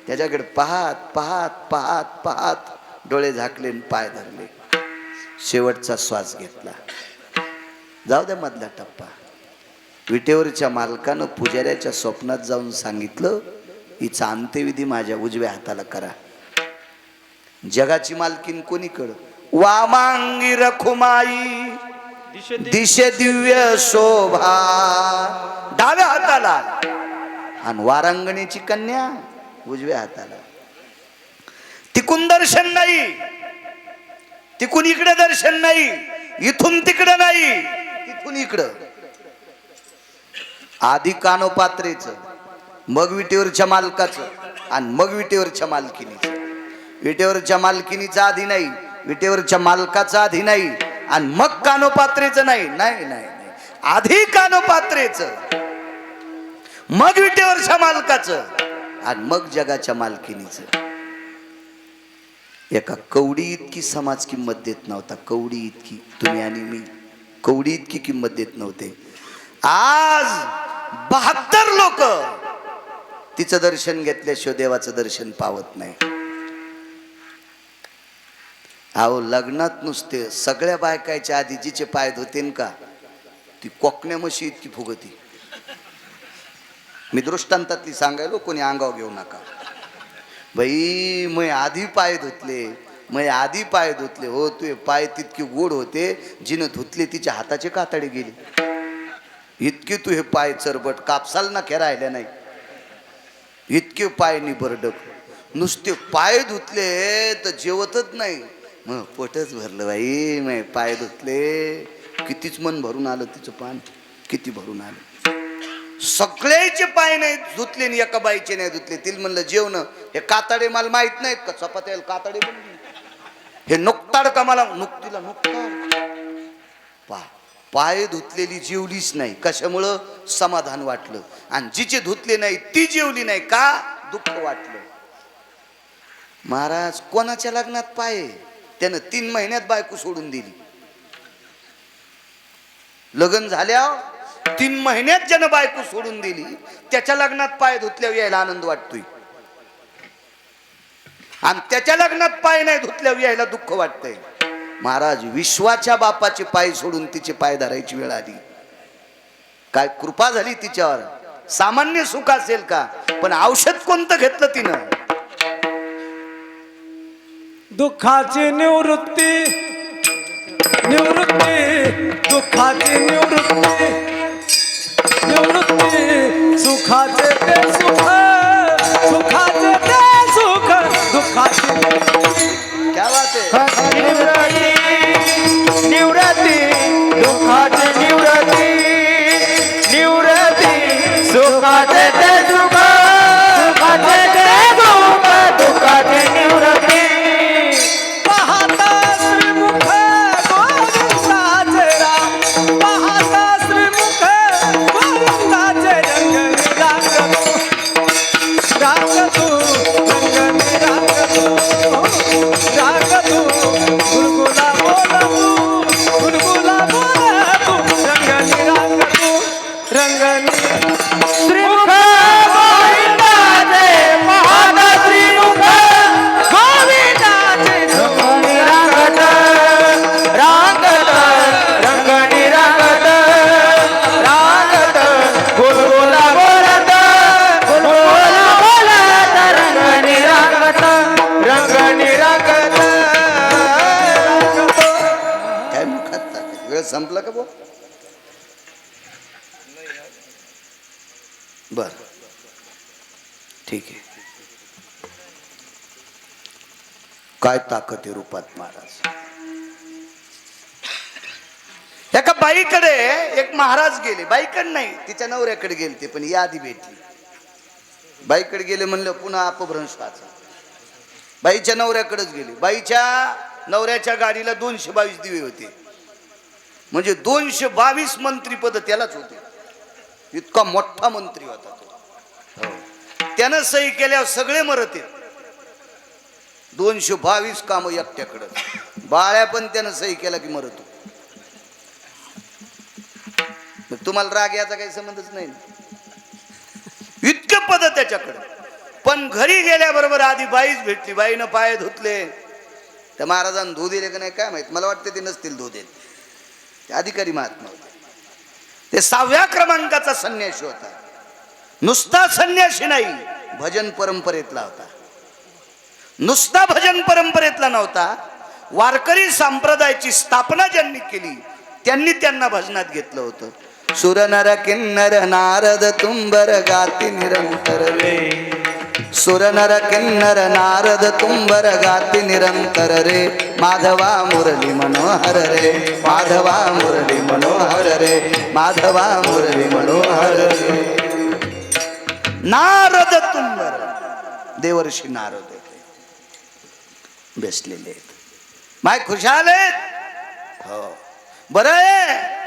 त्याच्याकडे पाहत पाहत पाहत पाहत डोळे झाकले, पाय धरले, शेवटचा श्वास घेतला. जाऊ द्या मधला टप्पा. विटेवरच्या मालकानं पुजाऱ्याच्या स्वप्नात जाऊन सांगितलं, हिचा अंत्यविधी माझ्या उजव्या हाताला करा. जगाची मालकीन कोणीकडं? वामांगी रखुमाई दिशे दिव्य शोभा, डाव्या हाताला. आणि वारांगणीची कन्या उजव्या हाताला. तिकून दर्शन नाही, तिकून इकडे दर्शन नाही, इथून तिकडं नाही, तिथून इकडं. आधी कानोपात्रेचं, मग विटेवरच्या मालकाचं, आणि मग विटेवरच्या मालकिनीचं. विटेवरच्या मालकिनीचा आधी नाही, विटेवरच्या मालकाचा आधी नाही, आणि मग कानोपात्रेचं नाही. नाही नाही नाही, आधी कानोपात्रेचं, मग विटेवरच्या मालकाचं, आणि मग जगाच्या मालकिनीचं. एका कवडी इतकी समाज किंमत देत नव्हता. कवडी इतकी, तुम्ही आणि मी कवडी इतकी किंमत देत नव्हते. आज 72 लोक तिचं दर्शन घेतल्याशिवाय देवाचं दर्शन पावत नाही. अहो लग्नात नुसते सगळ्या बायकायच्या आधी जिचे पाय धुतेन का, ती कोकण्या म्हशी इतकी फुगती. मी दृष्टांतातली सांगायलो, कोणी अंगावर घेऊ नका. बाई मै आधी पाय धुतले, मै आधी पाय धुतले. हो, तुझे पाय तितके गोड होते, जिनं धुतले तिच्या हाताचे कातडे गेले. इतके तू हे पाय चरबट, कापसाल ना खे राहिल्या नाही. इतके पाय निबरडक. नुसते पाय धुतले तर जेवतच नाही. मग पोटच भरलं बाई. मै पाय धुतले, कितीच मन भरून आलं तिचं पान, किती भरून आलं. सगळ्याचे पाय नाही धुतले आणि एका बाईचे नाही धुतले. तिला म्हणलं जेवण, हे कातडे मला माहित नाहीत का, चपात्याला कातडे बनले, हे नुकताड का मला, नुकतीला नुकताड. पा पाय धुतलेली जेवलीच नाही, कशामुळं? समाधान वाटलं. आणि जिचे धुतले नाही ती जेवली नाही, का? दुःख वाटलं. महाराज कोणाच्या लग्नात पाय? त्यानं 3 महिन्यात बायको सोडून दिली. लग्न झाल्यावर 3 महिन्यात ज्यानं बायको सोडून दिली, त्याच्या लग्नात पाय धुतल्यावर यायला आनंद वाटतोय, आणि त्याच्या लग्नात पाय नाही धुतल्यावर यायला दुःख वाटतंय. महाराज विश्वाच्या बापाचे पाय सोडून तिचे पाय धरायची वेळ आली. काय कृपा झाली तिच्यावर. सामान्य सुख असेल का? पण औषध कोणतं घेतलं तिनं? दुःखाची निवृत्ती, निवृत्ती, दुःखाची निवृत्ती, निवृत्ती, सुखाचे ते सुख, सुखाचे ते सुख, दुःखाची क्या बात आहे. निवृत्ती, निवृत्ती, दुःखाची निवृत्ती, निवृत्ती, सुखाचे ते सुख, सुखाचे ते सुख, दुःखाची निवृत्ती. पाहता श्रीमुख गोविंदाचे राम, पाहता श्रीमुख गोविंदाचे रंग रांग तू, रंग तू, रांग तू, गुलगुला बोल तू, गुलगुला बोल तू, रंग तू, रंगनी श्रीमुख गोविंदाचे, पाहता श्रीमुख गोविंदाचे रंगनी रांगत, रांगत, रंगनी रांगत, रांगत, गुलगुला बोलत, गुलगुला बोलत, रंगनी रांगत, रंगनी रांगत. काय मुखात टाकायचं? वेळ संपला का भाऊ? बर, ठीक आहे. काय ताकद आहे रूपात महाराज. एका बाईकडे एक महाराज गेले. बाईकडे नाही, तिच्या नवऱ्याकडे गेले ते, पण या आधी भेटली. बाईकडे गेले म्हणलं पुन्हा अपभ्रंश वाचा. बाईच्या नवऱ्याकडेच गेले. बाईच्या नवऱ्याच्या गाडीला 222 दिवे होते, म्हणजे 222 मंत्रीपद त्यालाच होते. इतका मोठा मंत्री होता तो. त्यानं सही केल्यावर सगळे मरत आहेत. 222 काम एकट्याकडं. बाळ्या पण त्यानं सही केला की मरतो. तुम्हाला राग याचा काही संबंधच नाही. इतकं पद त्याच्याकडे. पण घरी गेल्याबरोबर आधी बाईच भेटली. बाईनं पाय धुतले. त्या महाराजांना धू दिले का नाही काय माहित. मला वाटतं ते नसतील धू देत. ते अधिकारी महात्मा होते. ते 6व्या क्रमांकाचा संन्यासी होता. नुसता संन्यासी नाही, भजन परंपरेतला होता. नुसता भजन परंपरेतला नव्हता. वारकरी संप्रदायाची स्थापना ज्यांनी केली त्यांनी त्यांना भजनात घेतलं होतं. सुर नर किन्नर नारद तुंबर गाती निरंतर रे. सुर नर किन्नर नारद तुंबर गाती निरंतर रे. माधवा मुरली मनोहर रे. माधवा मुरली मनोहर रे. माधवा मुरली मनोहर रे. नारद तुंबर, देवर्षी नारद होते बसलेले आहेत. माय खुशाल आहेत. हो बरं आहे.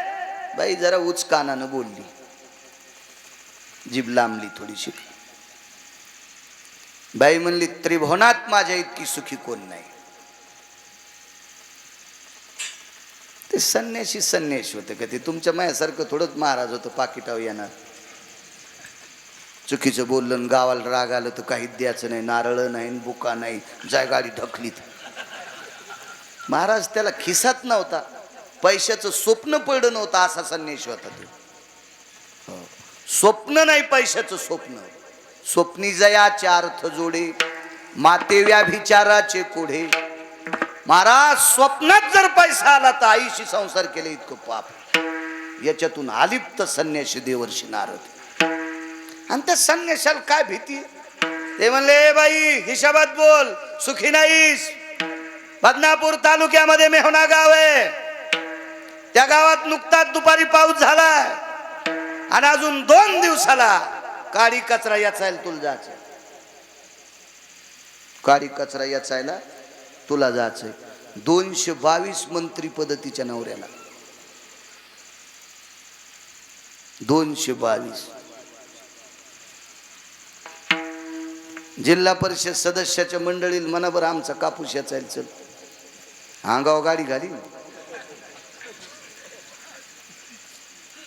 बाई जरा उच कानानं बोलली, जीभ लांबली थोडीशी. बाई म्हणली त्रिभुवनात माझ्या इतकी सुखी कोण नाही. ते संन्यासी संन्यासी होते का? ते तुमच्या माझ्यासारखं थोडंच महाराज होतं पाकिटावर येणार. चुकीचं बोललं, गावाला राग आलं तर काहीच द्यायचं नाही. नारळ नाही, बुका नाही, जाय गाडी ढकलीत. महाराज त्याला खिसात नव्हता, पैशाचं स्वप्न पडलं नव्हतं, असा संन्यासी होता तो. स्वप्न नाही, पैशाचं स्वप्न. स्वप्नी जयाचे अर्थ जोडे, माते व्याभिचाराचे कोढे. महाराज स्वप्नात जर पैसा आला तर आईशी संसार केले इतकं पाप. याच्यातून अलिप्त संन्यासी देवर्षी नारद. आणि त्या संन्याशाला काय भीती? ते म्हणले बाई हिशाबात बोल, सुखी नाहीस. बदनापूर तालुक्यामध्ये मेहना गाव आहे. त्या गावात नुकताच दुपारी पाऊस झाला आणि अजून 2 दिवसाला काडी कचरा याचायला तुला जायचं. काडी कचरा याचायला तुला जायचंय. 222 मंत्री पद तिच्या नवऱ्याला. 222. जिल्हा परिषद सदस्याच्या मंडळीला म्हणा बरं आमचा कापूस याचायला चल, अंगावर गाडी घाली.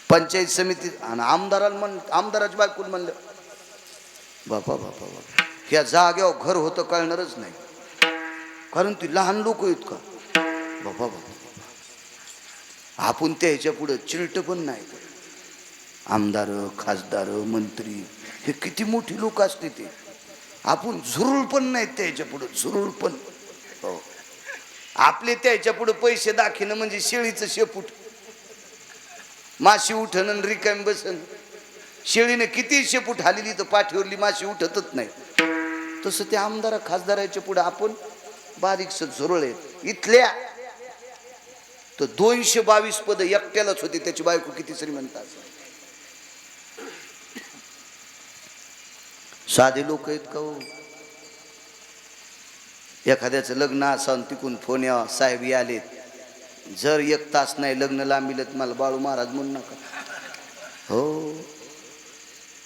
पंचायत समिती आणि आमदाराच्या बायकोला म्हणलं बापा बापा बापा ह्या जाग्यावर घर होतं कळणारच नाही, कारण ती लहान लोक आहेत का बापा बापा बापा. आपण त्याच्या पुढे चिलट पण नाही. आमदार खासदार मंत्री हे किती मोठी लोक असते ते, आपण झुरूळ पण नाहीत त्याच्या पुढे, झुरूळ पण. हो, आपले त्याच्या पुढे पैसे दाखिनं म्हणजे शेळीचं शेपूट. माशी उठन आणि रिकामी बसन. शेळीने किती शेपूट हालेली तर पाठीवरली माशी उठतच नाही. तसं त्या आमदार खासदाराच्या पुढे आपण बारीकस झुरळ आहेत. इथल्या तर 222 पद एकट्यालाच होती. त्याची बायको किती श्रीमंत असेल. साधे लोक आहेत का हो. एखाद्याचं लग्न असं तिकून फोन यावा, साहेब आलेत, जर 1 तास नाही लग्न लांबिलं तर मला बाळू महाराज म्हणू नका. हो,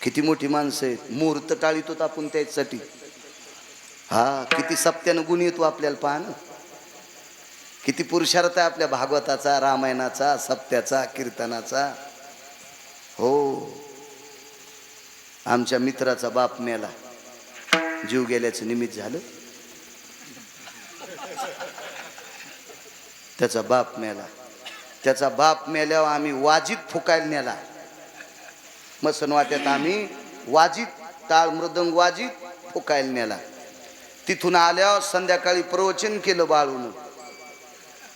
किती मोठी माणसं आहेत. मुहूर्त टाळीतो आपण त्याच्यासाठी. हा, किती सप्त्यानं गुण येतो आपल्याला पाहणं. किती पुरुषार्थ आहे आपल्या भागवताचा, रामायणाचा, सप्त्याचा, कीर्तनाचा. हो, आमच्या मित्राचा बाप मेला, जीव गेल्याचं निमित्त झालं. त्याचा बाप मेला. त्याचा बाप मेल्यावर आम्ही वाजीत फुकायला नेला. मसन वाट्यात आम्ही वाजीत, टाळ मृदंग वाजीत फुकायला नेला. तिथून आल्यावर संध्याकाळी प्रवचन केलं बाळून.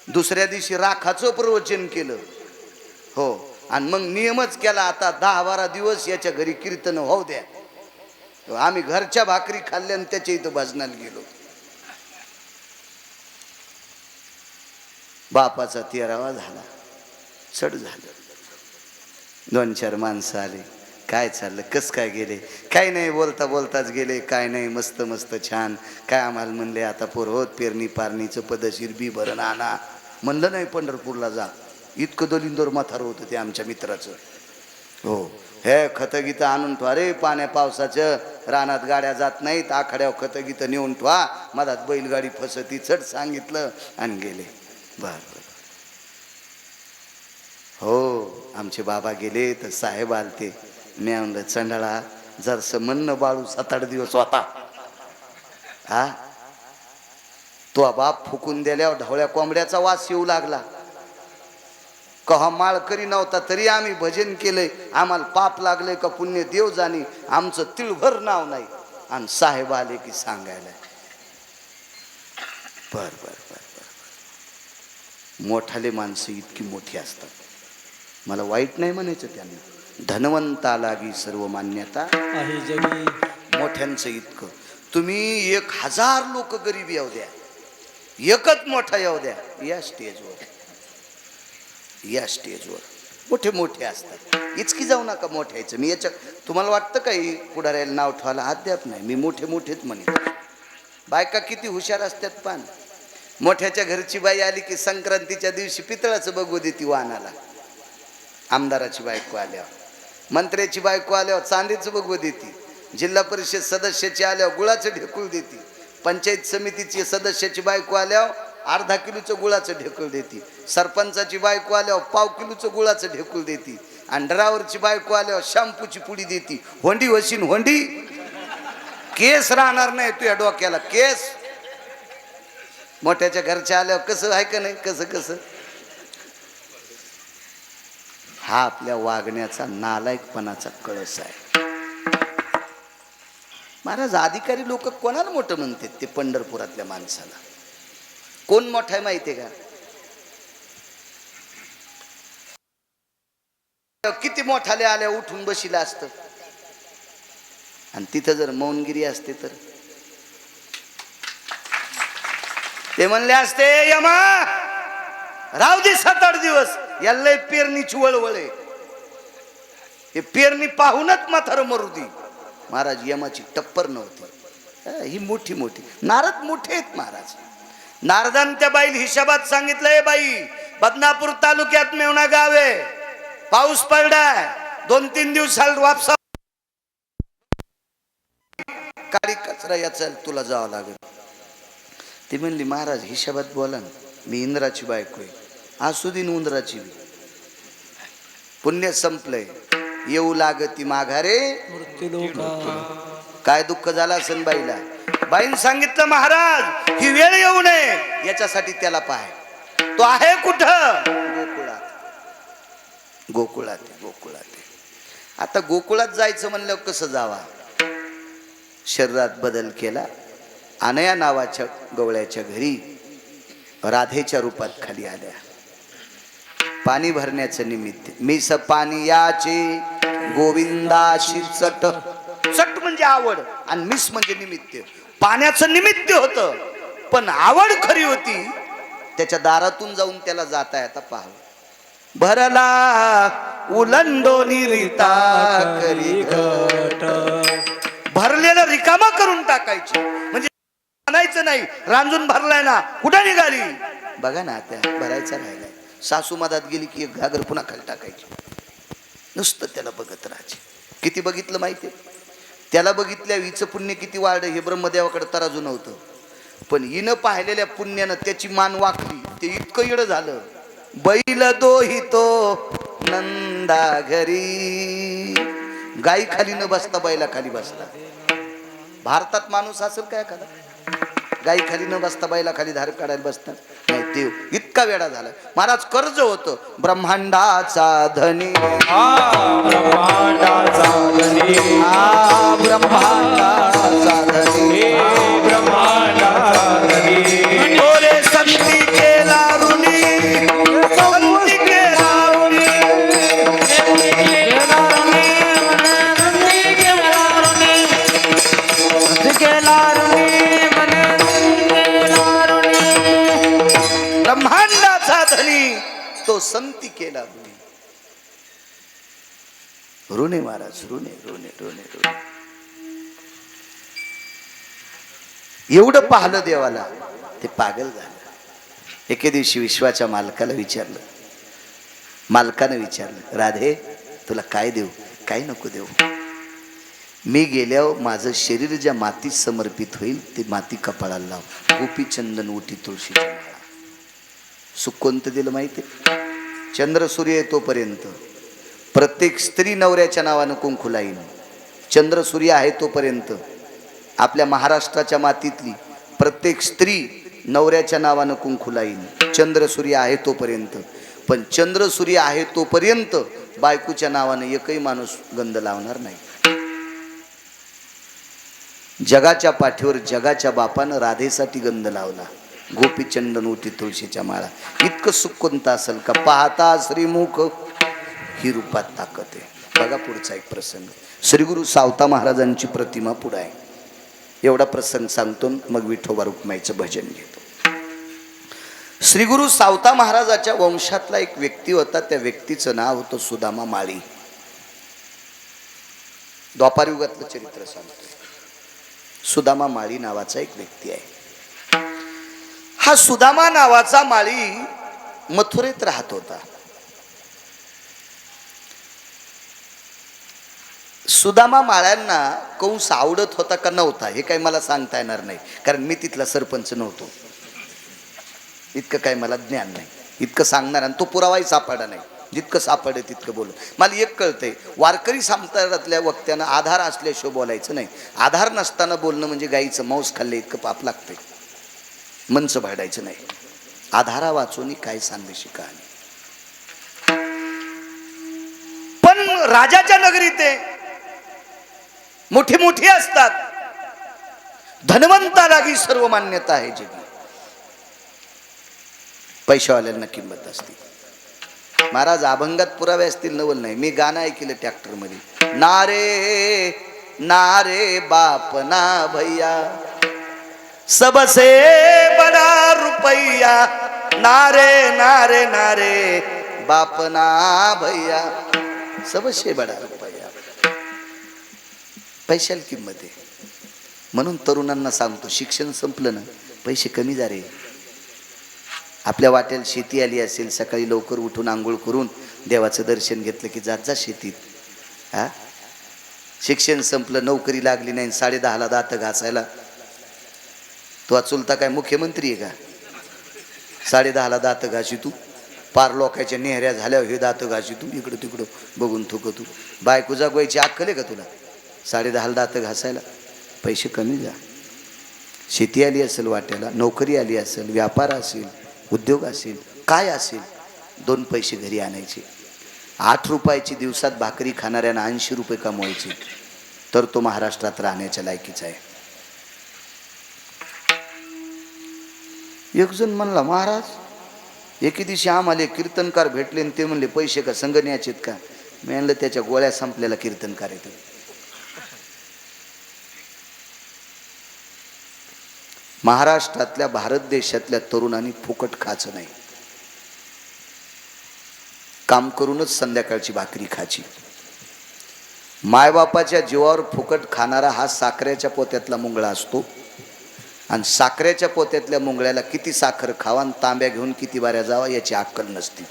दुसऱ्या दिवशी राखाचं प्रवचन केलं. हो, आणि मग नियमच केला, आता 10-12 दिवस याच्या घरी कीर्तन होऊ द्या. आम्ही घरच्या भाकरी खाल्ल्या आणि त्याच्या इथं भजनाला गेलो. बापाचा 13वा झाला. चढ झालं. 2-4 माणसं आले. काय चाललं, कस काय गेले. काय नाही, बोलता बोलताच गेले. काय नाही, मस्त मस्त छान. काय आम्हाला म्हणले आता पोरहोत पेरणी पारणीचं पदशीर बी भरण आणा. म्हणलं नाही पंढरपूरला जा. इतकं दलिंदर म्हातारं होतं ते आमच्या मित्राचं. हो, हे खतं गीतं आणून ठेवा रे, पाण्या पावसाचं रानात गाड्या जात नाहीत, आखाड्यावर खतं गीतं नेऊन ठेवा, मधात बैलगाडी फसती. चढ सांगितलं आणि गेले. बर. हो, आमचे बाबा गेले तर साहेब आलते. मी म्हणलं चंडाळा जरसं म्हणणं बाळू 7-8 दिवस होता. हा, तो बाप फुकून दिल्यावर ढवळ्या कोंबड्याचा वास येऊ लागला. कहा माळकरी नव्हता तरी आम्ही भजन केलंय. आम्हाला पाप लागले का पुण्य देव जाणे, आमचं तिळभर नाव नाही. आणि साहेब आले की सांगायला बर बर बर बर. मोठाले माणसं इतकी मोठी असतात. मला वाईट नाही म्हणायचं त्यांना. धनवंता लागी सर्व मान्यता आहे जगी. मोठ्यांचं इतकं. तुम्ही 1000 लोक गरीब येऊ द्या, एकच मोठा येऊ द्या, या स्टेजवर मोठे मोठे असतात. इचकी जाऊ नका मोठ्याचं. मी याच्या तुम्हाला वाटतं काही पुढाऱ्याला नाव ठेवायला अद्याप नाही. मी मोठे मोठेच म्हणे. बायका किती हुशार असतात. पान मोठ्याच्या घरची बाई आली की संक्रांतीच्या दिवशी पितळाचं बघू देती वाहनाला. आमदाराची बायको आल्यावर, मंत्र्याची बायको आल्यावर चांदीचं बघू देती. जिल्हा परिषद सदस्याची आल्यावर गुळाचं ढेकूळ देती. पंचायत समितीची सदस्याची बायको आल्यावर अर्धा किलोचं गुळाचं ढेकूळ देती. सरपंचाची बायको आल्यावर पाव किलोचं गुळाचं ढेकूळ देती. आणि ड्रायव्हरची बायको आल्यावर शॅम्पूची पुडी देती. होंडी वशीन होंडी, केस राहणार नाही तुझ्या डोक्याला केस. मोठ्याच्या घरच्या आल्यावर कसं आहे का नाही, कसं कसं. हा आपल्या वागण्याचा नालायकपणाचा कळस आहे. महाराज, अधिकारी लोक कोणाला मोठं म्हणतात ते पंढरपुरातल्या माणसाला. कोण मोठा आहे माहितीये का. किती मोठाले आल्या उठून बशीला असतं. आणि तिथं जर मौनगिरी असते तर ते म्हणले असते यमा राहू दे 7-8 दिवस. याला पेरणीची वळवळ आहे. हे पेरणी पाहूनच म्हातारं मरू दे. महाराज यमाची टप्पर नव्हती. ही मोठी मोठी नारद मोठे आहेत महाराज. नारदान त्या बाईल हिशोबात सांगितलंय, बाई बदनापूर तालुक्यात मेवणा गाव आहे, पाऊस पडलाय, 2-3 दिवसाला वापसा काळी कचरा याचा तुला जावं लागेल. ती म्हणली महाराज हिशोबात बोला ना, मी इंद्राची बायको आहे. असू दे उंदराची बी. पुण्य संपलंय. येऊ लागती माघारे. काय दुःख झालं असेल बाईला. बाईन सांगितलं महाराज ही वेळ येऊ नये याच्यासाठी त्याला पाय. तो आहे कुठं? गोकुळात. गोकुळात. आता गोकुळात जायचं म्हणलं कसं जावा. शरीरात बदल केला. अनया नावाच्या गवळ्याच्या घरी राधेच्या रूपात खाली आल्या. पाणी भरण्याचं निमित्त. मिस पाणी याचे गोविंदाशी चट. चट म्हणजे आवड आणि मिस म्हणजे निमित्त. पाण्याचं निमित्त होतं पण आवड खरी होती. त्याच्या दारातून जाऊन त्याला जाता येता पाहावं. भरला उलंडोनी रीता करी घट. भरलेलं रिकामा करून टाकायची म्हणजे म्हणायचं नाही रांजून भरलाय ना कुठे निघाली. बघा ना त्या भरायचा राहिलाय. सासू मधात गेली की एक घागर पुन्हा खाली टाकायची. नुसतं त्याला बघत राहायचे. किती बघितलं माहितीये. त्याला बघितल्या हिचं पुण्य किती वाढलं हे ब्रह्मदेवाकडे तराजू नव्हतं. पण हिनं पाहिलेल्या पुण्यानं त्याची मान वाकली. ते इतकं येडं झालं. बैल दोहितो नंदा घरी. गाई खाली न बसता बैला खाली बसला. भारतात माणूस असेल काय एखादा गाई खाली न बसता बैला खाली धार काढायला बसतात. नाही देव इतका वेडा झाला. महाराज कर्ज होतं ब्रह्मांडाचा धनी. ब्रह्मांडाचा धनी. ब्रह्मांडाचा धनी. ब्रह्मांडाचा धनी. ओरे संती केला ऋणी. संती केला ऋणी. ब्रह्मांडाचा धनी तो संती केला ऋणी. ऋणे महाराज ऋणे ऋणे ऋणे ऋणे. एवढं पाहलं देवाला ते पागल झालं. एके दिवशी विश्वाच्या मालकाला विचारलं. मालकानं विचारलं राधे तुला काय देऊ काय नको देऊ. मी गेल्यावर माझं शरीर ज्या मातीत समर्पित होईल ते माती कपाळाला लाव. गोपी चंदन उठी तुळशीच्या माळा. सुख कोणतं दिलं माहिती. चंद्र सूर्य येतोपर्यंत प्रत्येक स्त्री नवऱ्याच्या नावानं कुंकू लाईन. चंद्र सूर्य आहे तोपर्यंत आपल्या महाराष्ट्राच्या मातीतली प्रत्येक स्त्री नवऱ्याच्या नावानं कुंकू लाईन. चंद्र सूर्य आहे तोपर्यंत. पण चंद्र सूर्य आहे तोपर्यंत बायकोच्या नावानं एकही माणूस गंध लावणार नाही. जगाच्या पाठीवर जगाच्या बापानं राधेसाठी गंध लावला. गोपी चंदन उठी तुळशीच्या माळा. इतकं सुख कोणतं असेल का. पाहता श्रीमुख ही रूपात ताकद आहे. बघा पुढचा एक प्रसंग. श्रीगुरु सावता महाराजांची प्रतिमा पुढे आहे. एवढा प्रसंग सांगतो मग विठोबा रुक्माईचं भजन घेतो. श्रीगुरु सावता महाराजाच्या वंशातला एक व्यक्ती होता. त्या व्यक्तीचं नाव होतं सुदामा माळी. द्वापार युगातलं चरित्र सांगतो. सुदामा माळी नावाचा एक व्यक्ती आहे. हा सुदामा नावाचा माळी मथुरेत राहत होता. सुदामा माळ्यांना कंस आवडत होता का नव्हता हे काही मला सांगता येणार नाही, कारण मी तिथला सरपंच नव्हतो. इतकं काही मला ज्ञान नाही. इतकं सांगणार आणि तो पुरावाही सापडा नाही. जितकं सापडे तितकं बोल. मला एक कळतंय वारकरी संप्रदायातल्या वक्त्यानं आधार असल्याशिवाय बोलायचं नाही. आधार नसताना बोलणं म्हणजे गाईचं मांस खाल्लं इतकं पाप लागतंय. मनचं भाडायचं नाही. आधारा वाचून काय सांगेशी कहाणी. पण राजाच्या नगरीत मोठी मोठी असतात. धनवंतालाही सर्व मान्यता आहे. जगी पैशावाल्यांना किंमत असते. महाराज अभंगात पुरावे असतील नवल नाही. मी गाणं ऐकलं ट्रॅक्टर मध्ये. नारे नारे बाप ना भैया सबसे बड़ा रुपैया. नारे नारे नारे बाप ना भैया सबसे बड़ा रुपैया. पैशाला किंमत आहे. म्हणून तरुणांना सांगतो शिक्षण संपलं ना पैसे कमी जा रे. आपल्या वाट्याला शेती आली असेल सकाळी लवकर उठून आंघोळ करून देवाचं दर्शन घेतलं की जात जा शेतीत. हा, शिक्षण संपलं, नोकरी लागली नाही, 10:30ला दात घासायला. तो चुलता काय मुख्यमंत्री आहे का? 10:30ला दात घाशी तू, पार लोकांच्या नेहऱ्या झाल्यावर हे दात घाशी तू, इकडं तिकडं बघून थुक तू. बायको जागवायची अक्कल आहे का तुला? 10:30ला दात घासायला. पैसे कमी जा. शेती आली असेल वाट्याला, नोकरी आली असेल, व्यापार असेल, उद्योग असेल, काय असेल, 2 पैसे घरी आणायचे. 8 रुपयाची दिवसात भाकरी खाणाऱ्यांना 80 रुपये कमवायचे, तर तो महाराष्ट्रात राहण्याच्या लायकीचा आहे. एक जण म्हणला, महाराज एके दिवशी आम्हाला कीर्तनकार भेटले आणि ते म्हणले पैसे का संगण्याचे का? मी म्हणलं त्याच्या गोळ्या संपलेला कीर्तनकार येतो. महाराष्ट्रातल्या, भारत देशातल्या तरुणांनी फुकट खायचं नाही, काम करूनच संध्याकाळची भाकरी खायची. मायबापाच्या जीवावर फुकट खाणारा हा साखरेच्या पोत्यातला मुंगळा असतो. आणि साखरेच्या पोत्यातल्या मुंगळ्याला किती साखर खावा आणि तांब्या घेऊन किती बाऱ्या जावा याची अक्कल नसते.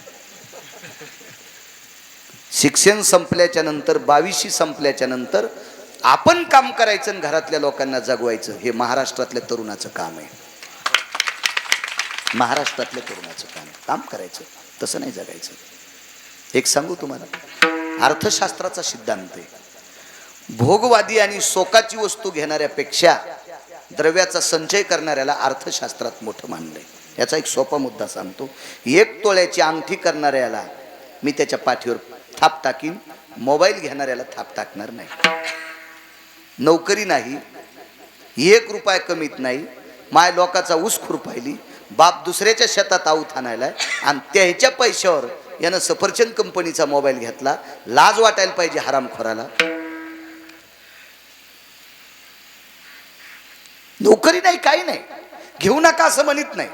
शिक्षण संपल्याच्या नंतर, 22शी संपल्याच्या नंतर आपण काम करायचं आणि घरातल्या लोकांना जगवायचं, हे महाराष्ट्रातल्या तरुणाचं काम आहे. महाराष्ट्रातल्या तरुणाचं काम आहे, काम करायचं, तसं नाही जगायचं. एक सांगू तुम्हाला, अर्थशास्त्राचा सिद्धांत आहे, भोगवादी आणि शोकाची वस्तू घेणाऱ्यापेक्षा द्रव्याचा संचय करणाऱ्याला अर्थशास्त्रात मोठं मानलंय. याचा एक सोपा मुद्दा सांगतो. 1 तोळ्याची अंगठी करणाऱ्याला मी त्याच्या पाठीवर थाप टाकीन, मोबाईल घेणाऱ्याला थाप टाकणार नाही. नोकरी नाही, 1 रुपया कमीत नाही, माय लोकाचा ऊस खुरपायली, बाप दुसऱ्याच्या शेतात आऊत आणायला, आणि त्याच्या पैशावर यानं सफरचंद कंपनीचा मोबाईल घेतला. लाज वाटायला पाहिजे हरामखोराला. नोकरी नाही, काही नाही, घेऊ नका असं म्हणत नाही.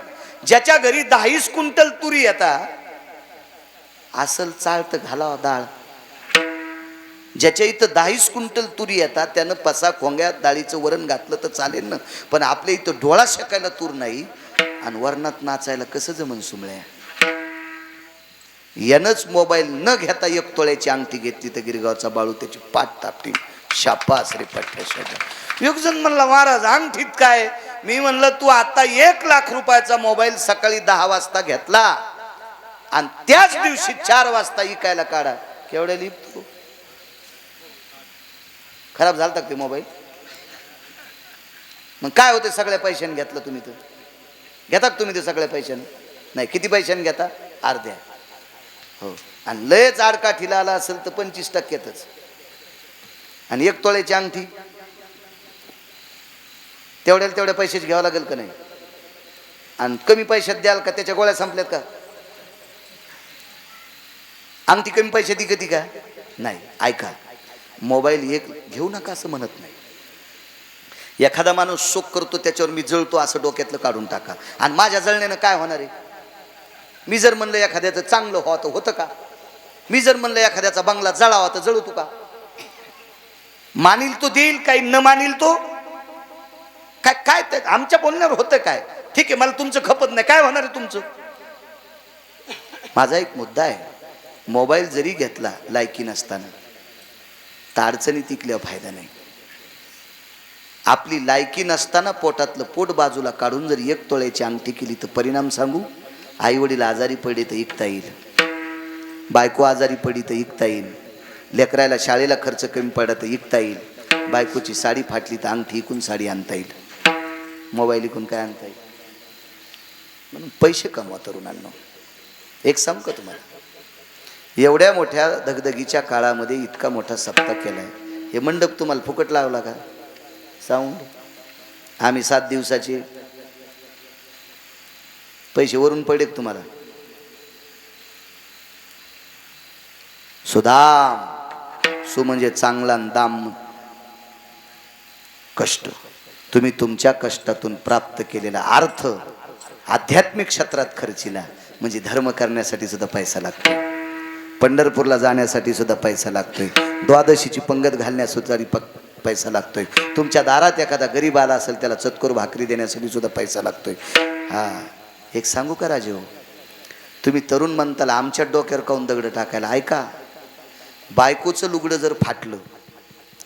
ज्याच्या घरी 10 क्विंटल तुरी येता असल चालत घालावा डाळ. ज्याच्या इथं 10 क्विंटल तुरी येतात त्यानं 5 खोंग्यात डाळीचं वरण घातलं तर चालेल ना. पण आपल्या इथं डोळा शेकायला तूर नाही आणि वरणात नाचायला कसं जमन सुमळ्या. यानंच मोबाईल न घेता 1 तोळ्याची अंगठी घेतली तर गिरगावचा बाळू त्याची पाठ तापटी. शाबास रे पठ्ठ्या. एक जण म्हणला, महाराज अंगठीत काय? मी म्हणलं, तू आता 1 लाख रुपयाचा मोबाईल सकाळी 10 वाजता घेतला आणि त्याच दिवशी 4 वाजता इकायला काढा, केवढ्या लिहितो? खराब झाला का ते मोबाईल? मग काय होते? सगळ्या पैशाने घेतलं तुम्ही, तर घेतात तुम्ही ते सगळ्या पैशाने? नाही. किती पैशाने घेता? अर्ध्या. हो. आणि लयच आडकाठीला आला असेल तर 25%तच. आणि 1 तोळ्याची अंगठी तेवढ्या पैशाची घ्यावं लागेल का नाही? आणि कमी पैशात द्याल का? त्याच्या गोळ्या संपल्यात का? अंगठी कमी पैशात कधी का? नाही. ऐका, मोबाईल 1 घेऊ नका असं म्हणत नाही. एखादा माणूस शोक करतो त्याच्यावर मी जळतो असं डोक्यातलं काढून टाका. आणि माझ्या जळण्यानं काय होणार आहे? मी जर म्हणलं एखाद्याचं चांगलं व्हावं होतं का? मी जर म्हणलं एखाद्याचा बंगला जळावा तर जळू तू का? मानील तो देईल, काही न मानील तो काय. काय ते आमच्या बोलण्यावर होतं काय? ठीक आहे, मला तुमचं खपत नाही, काय होणार आहे तुमचं? माझा एक मुद्दा आहे, मोबाईल जरी घेतला लायकी नसताना तर अडचणी टिकल्यावर फायदा नाही. आपली लायकी नसताना पोटातलं पोट बाजूला काढून जर 1 तोळ्याची अंगठी केली तर परिणाम सांगू. आई वडील आजारी पडले तर इकता येईल, बायको आजारी पडली तर इकता येईल, लेकरायला शाळेला खर्च कमी पडला तर इकता येईल, बायकोची साडी फाटली तर अंगठी इकून साडी आणता येईल, मोबाईल इकून काय आणता येईल. म्हणून पैसे कमवा तरुणांनो. एक सांगू का तुम्हाला, एवढ्या मोठ्या धगधगीच्या काळामध्ये इतका मोठा सप्ताह केलाय. हे मंडप तुम्हाला फुकट लावला का? साऊंड आम्ही 7 दिवसाचे पैसे वरून पडले तुम्हाला. सुदाम, सु म्हणजे चांगला, दाम कष्ट. तुम्ही तुमच्या कष्टातून प्राप्त केलेला अर्थ आध्यात्मिक क्षेत्रात खर्चिला म्हणजे धर्म करण्यासाठी सुद्धा पैसा लागतो, पंढरपूरला जाण्यासाठी सुद्धा पैसा लागतोय, द्वादशीची पंगत घालण्यासाठी पैसा लागतोय, तुमच्या दारात एखादा गरीब आला असेल त्याला चतकोर भाकरी देण्यासाठी सुद्धा पैसा लागतोय. हा, एक सांगू का राजे हो, तुम्ही तरुण म्हणताला आमच्या डोक्यावर काऊन दगड टाकायला? ऐका, बायकोचं लुगडं जर फाटलं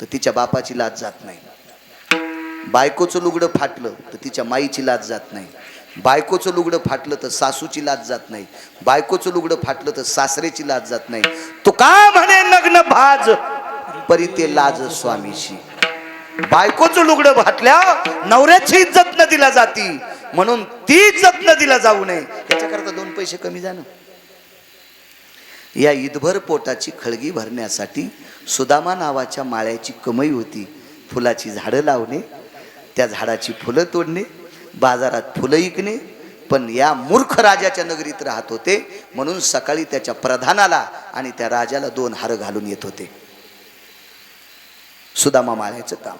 तर तिच्या बापाची लाज जात नाही. बायकोचं लुगडं फाटलं तर तिच्या माईची लाज जात नाही. बायकोचं लुगडं फाटलं तर सासूची लाज जात नाही. बायकोचं लुगडं फाटलं तर सासरेची लाज जात नाही. तू का म्हणे नग्न भाज परी ते लाज स्वामीशी. बायकोचं लुगडं फाटल्या नवऱ्याची इज्जत न दिला जाती, म्हणून ती इज्जत न दिला जाऊ नये याच्याकरता 2 पैसे कमी जाणं. या ईदभर पोटाची खळगी भरण्यासाठी सुदामा नावाच्या माळ्याची कमाई होती. फुलाची झाडं लावणे, त्या झाडाची फुलं तोडणे, बाजारात फुलं विकणे. पण या मूर्ख राजाच्या नगरीत राहत होते, म्हणून सकाळी त्याच्या प्रधानाला आणि त्या राजाला 2 हार घालून येत होते. सुदामा माळ्याचं काम.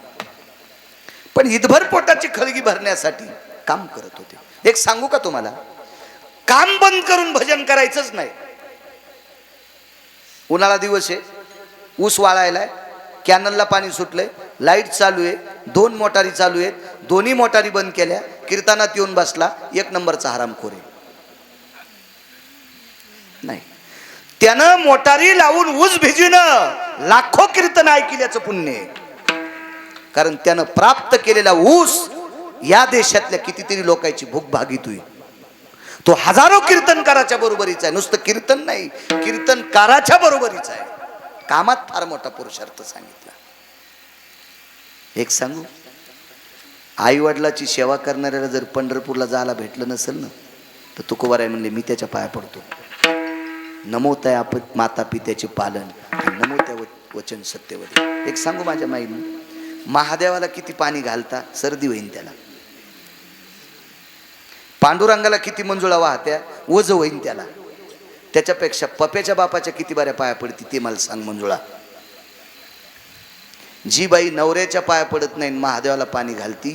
पण ईदभर पोटाची खळगी भरण्यासाठी काम करत होते. एक सांगू का तुम्हाला, काम बंद करून भजन करायचंच नाही. उन्हाळा दिवस आहे, ऊस वाळायलाय, कॅनलला पाणी सुटलंय, लाईट चालू आहे, 2 मोटारी चालू आहेत, दोन्ही मोटारी बंद केल्या, कीर्तनात येऊन बसला, 1 नंबरचा हरामखोर आहे. नाही, त्यानं मोटारी लावून ऊस भिजविणं लाखो कीर्तन ऐकल्याचं पुण्य आहे. कारण त्यानं प्राप्त केलेला ऊस या देशातल्या कितीतरी लोकांची भूक भागीतोय. तो हजारो कीर्तनकाराच्या बरोबरीचा आहे. नुसतं कीर्तन नाही, कीर्तनकाराच्या बरोबरीचा आहे. कामात फार मोठा पुरुषार्थ सांगितला. एक सांगू, आई वडिलाची सेवा करणाऱ्याला जर पंढरपूरला जायला भेटलं नसेल ना, तर तुकोबाराय म्हणले मी त्याच्या पाया पडतो. नमो त्या माता पित्याचे पालन, नमो त्या वचन सत्यवती. एक सांगू माझ्या माईने, महादेवाला किती पाणी घालता सर्दी होईन त्याला. पांडुरंगाला किती मंजुळा वाहत्या ओझ होईन त्याला. त्याच्यापेक्षा पप्याच्या बापाच्या किती बाऱ्या पाया पडती ते मला सांग मंजुळा. जी बाई नवऱ्याच्या पाया पडत नाही महादेवाला पाणी घालती,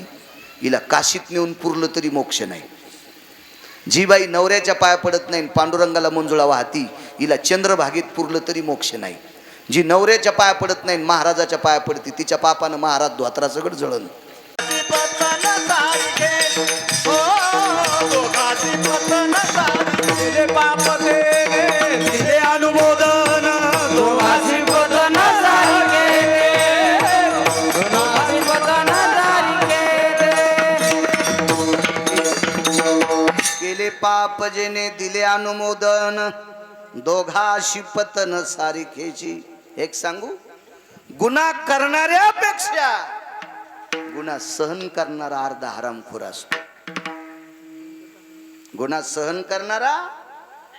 हिला काशीत नेऊन पुरलं तरी मोक्ष नाही. जी बाई नवऱ्याच्या पाया पडत नाही पांडुरंगाला मंजुळा वाहती, हिला चंद्रभागेत पुरलं तरी मोक्ष नाही. जी नवऱ्याच्या पाया पडत नाही महाराजाच्या पाया पडती, तिच्या पापानं महाराज धोत्रा सगळं जळण. केले पाप जेने दिले अनुमोदन, दोघाशी पतन सारिखेची. एक सांगू, गुन्हा करणाऱ्यापेक्षा गुन्हा सहन करणारा अर्धा हरामखोर असतो. गुन्हा सहन करणारा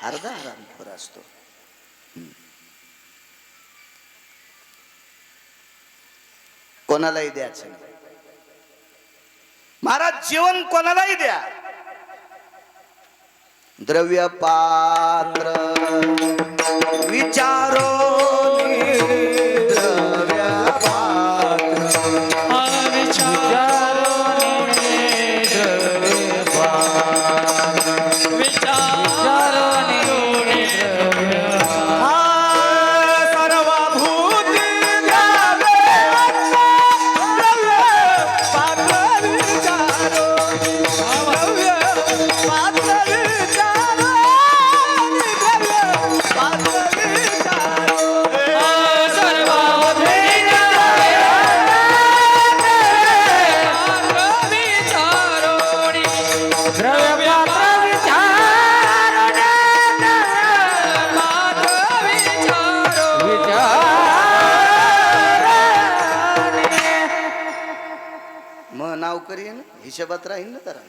अर्धा हरामखोर असतो. कोणालाही द्यायचं नाही महाराज, जेवण कोणालाही द्या. द्रव्य पात्र विचारो हिशोबात राहील ना जरा.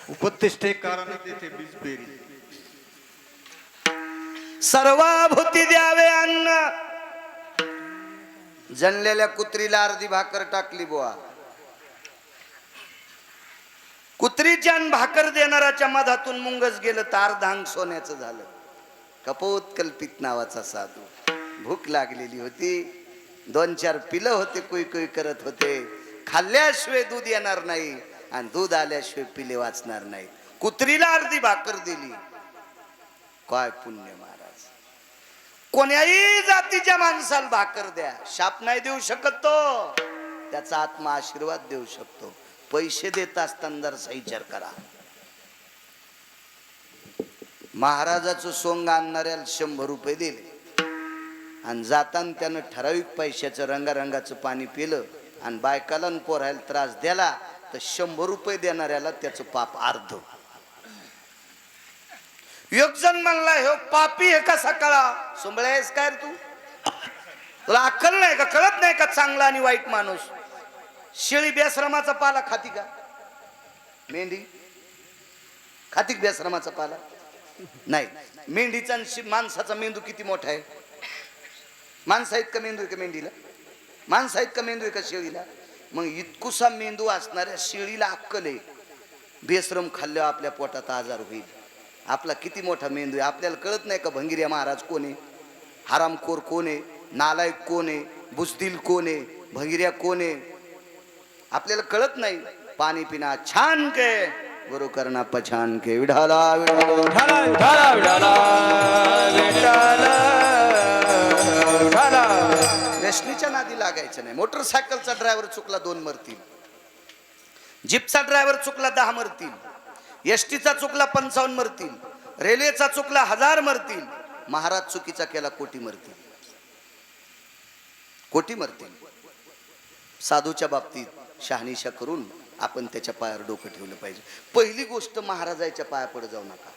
उपतिष्ठे कारण तेथे बीज पेरी. सर्वाभूती द्यावे अन्न. जनलेल्या कुत्रीला अर्धी भाकर टाकली बुवा. कुत्रीच्या भाकर देणाराच्या मधातून मुंगस गेलं तर अर्धांग सोन्याचं झालं. कपोत कल्पित नावाचा साधू, भूक लागलेली होती, 2-4 पिलं होते, कुई कुई करत होते. खाल्ल्याशिवाय दूध येणार नाही आणि दूध आल्याशिवाय पिले वाचणार नाही. कुत्रीला अर्धी भाकर दिली. काय पुण्य महाराज. कोण्याही जातीच्या माणसाला भाकर द्या, शाप नाही देऊ शकत तो, त्याचा आत्मा आशीर्वाद देऊ शकतो. पैसे देत असताना जरासा विचार करा. महाराजाचं सोंग आणणाऱ्याला 100 रुपये दिले आणि जाताना त्यानं ठराविक पैशाचं रंगारंगाचं पाणी पिलं आणि बायकाला आणि पोरायला त्रास द्याला तर 100 रुपये देणाऱ्याला त्याचं पाप अर्ध. एक जण म्हणला हो पापी आहे का सकाळा सुंबळे आहेस काय रे तू, तुला अक्कल नाही का, कळत नाही का चांगला आणि वाईट माणूस. शेळी बेश्रमाचा पाला खाती का, मेंढी खाती बेश्रमाचा पाला नाही. मेंढीचा आणि माणसाचा मेंदू किती मोठा आहे. माणसा इतका मेंदू आहे का मेंढीला, माणसा इतका मेंदू आहे का शेळीला. मग इतकुसा मेंदू असणाऱ्या शेळीला अक्कल आहे बेश्रम खाल्ल्यावर आपल्या पोटात आजार होईल. आपला किती मोठा मेंदू आहे आपल्याला कळत नाही का. भंगिरिया महाराज कोण आहे, हरामखोर कोण आहे, नालायक कोण आहे, बुजदिल कोण आहे, भंगिरिया कोण आहे आपल्याला कळत नाही. पाणी पिना छान के गुरु करना पछान के. विढाला विढाला विढाला विढाला विढाला. व्यसनीच्या नादी लागायचं नाही. मोटरसायकलचा ड्रायव्हर चुकला 2 मरतील, जीपचा ड्रायव्हर चुकला 10 मरतील, एसटीचा चुकला 55 मरतील, रेल्वेचा चुकला 1000 मरतील. महाराज चुकीचा केला कोटी मरतील, कोटी मरतील. साधूच्या बाबतीत शहानिशा करून आपण त्याच्या पायावर डोकं ठेवलं पाहिजे. पहिली गोष्ट महाराजाच्या पाया पड जाऊ नका.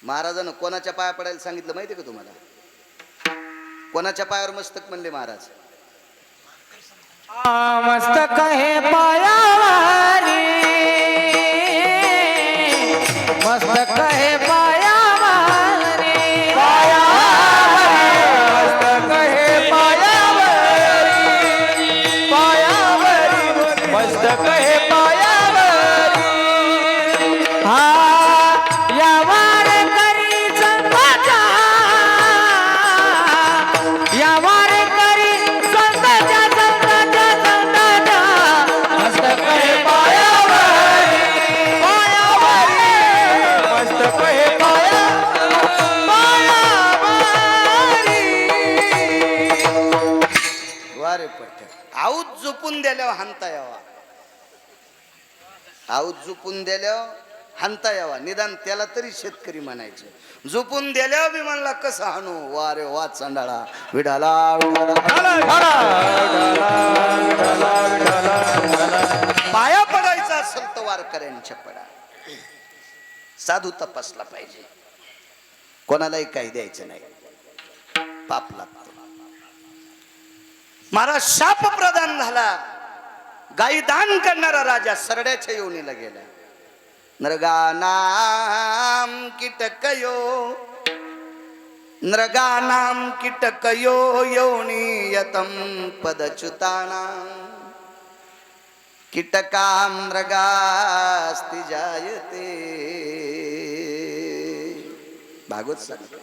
महाराजानं कोणाच्या पाया पडायला सांगितलं माहितीये का तुम्हाला. कोणाच्या पायावर मस्तक म्हणले महाराज. मस्तक हे पायावारी, मस्तक हे पायावारी, मस्तक हे पायावारी, पायावारी मस्तक हे पायावारी. हा यावर करी संताचा, यावर करी संताचा, संताचा संताचा मस्तक हे पायावारी, पायावारी मस्तक हे पायावारी. वारे पट्ट आऊत झोपून दिल्यावर हानता यावा, आऊत झोपून दिल्यावर हानता यावा. निदान त्याला तरी शेतकरी म्हणायचे. झोपून दिल्यावर बी म्हणला कसं हाणू. वारे वा चांडाळा विडाला पाया पडायचा असेल तर वारकऱ्यांच्या पडा. साधू तपासला पाहिजे, कोणालाही काही द्यायचं नाही, पाप लागतो. महाराज शाप प्रदान झाला. गाई दान करणारा राजा सरड्याच्या योनीला गेला. नृगानाम कीटकयो, नृगानाम कीटकयो योनियतम पदच्युतानां कीटकां मृगास्ति जायते. भागवत सांगतो.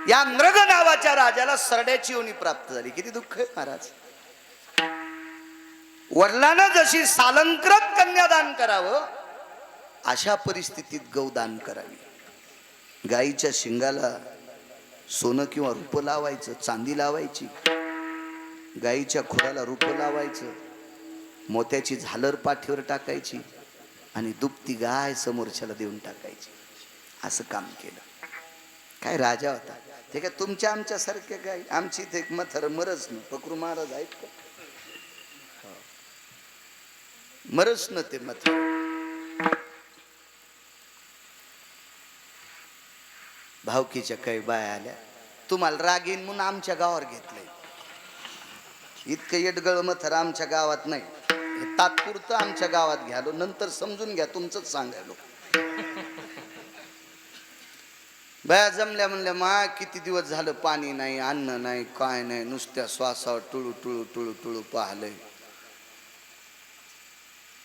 या नृग नावाच्या राजाला सरड्याची योनी प्राप्त झाली. किती दुःख आहे महाराज. वडिलांना जशी सालंकृत कन्यादान करावं अशा परिस्थितीत गौदान करावी. गाईच्या शिंगाला सोनं किंवा रूप लावायचं, चांदी लावायची. गाईच्या खुराला रूप लावायचं, मोत्याची झालर पाठीवर टाकायची आणि दुभती गाय समोरच्याला देऊन टाकायची. असं काम केलं. काय राजा होता ते. काय तुमच्या आमच्या सारख्या गाय. आमची इथे एक मथर मरच न पकरू महाराज आहेत का, मरच न ते मथर. भावकीच्या काही बाया आल्या, तुम्हाला रागीन म्हणून आमच्या गावावर घेतलंय. इतकं येडगळ मथर आमच्या गावात नाही. हे तात्पुरतं आमच्या गावात घ्यालो, नंतर समजून घ्या तुमचंच सांगायलो. बाया जमल्या म्हणल्या मा किती दिवस झालं पाणी नाही, अन्न नाही, काय नाही, नुसत्या श्वासावर टुळू टुळू टुळू टुळू पाहलंय.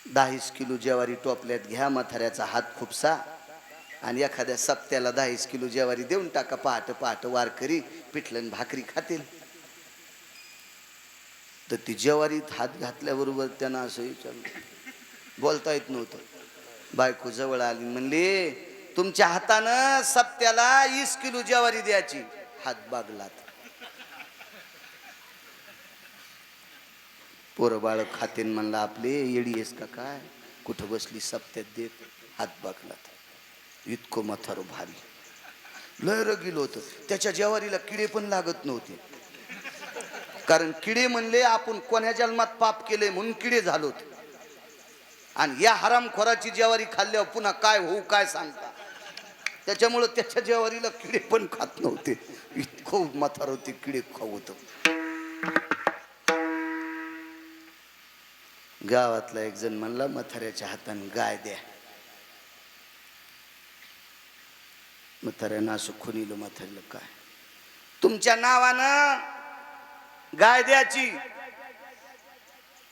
10 किलो ज्वारी टोपल्यात घ्या, म्हाताऱ्याचा हात खुपसा आणि एखाद्या सप्त्याला 10 किलो ज्वारी देऊन टाका. पहाट पहाट वारकरी पिठलं भाकरी खातील. तर ती ज्वारीत हात घातल्याबरोबर त्यांना असं विचारलं, बोलता येत नव्हतं. बायको जवळ आली म्हणली तुमच्या हातानं सप्त्याला 20 किलो ज्वारी द्यायची. हात बागलात. पोरं बाळ खातेन म्हणला आपले येडी आहेस का काय, कुठं बसली सप्त्यात देत. हात बागलात. इतकं मथार भारी. लय रगील होतं. त्याच्या जेवारीला किडे पण लागत नव्हते, कारण किडे म्हणले आपण कोण्या जन्मात पाप केले म्हणून किडे झालोत. आणि या हरामखोराची जेवारी खाल्ल्यावर पुन्हा काय होऊ काय सांगता. त्याच्यामुळं त्याच्या जेवारीला किडे पण खात नव्हते. इतकं म्हातार होते, किडे खाऊ होतं. गावातला एक जण म्हणला म्हाताऱ्याच्या हाताने गाय द्या. म्हाताऱ्यानं असं खुनीलं. म्हाताऱ्याला काय तुमच्या नावानं गाय द्याची,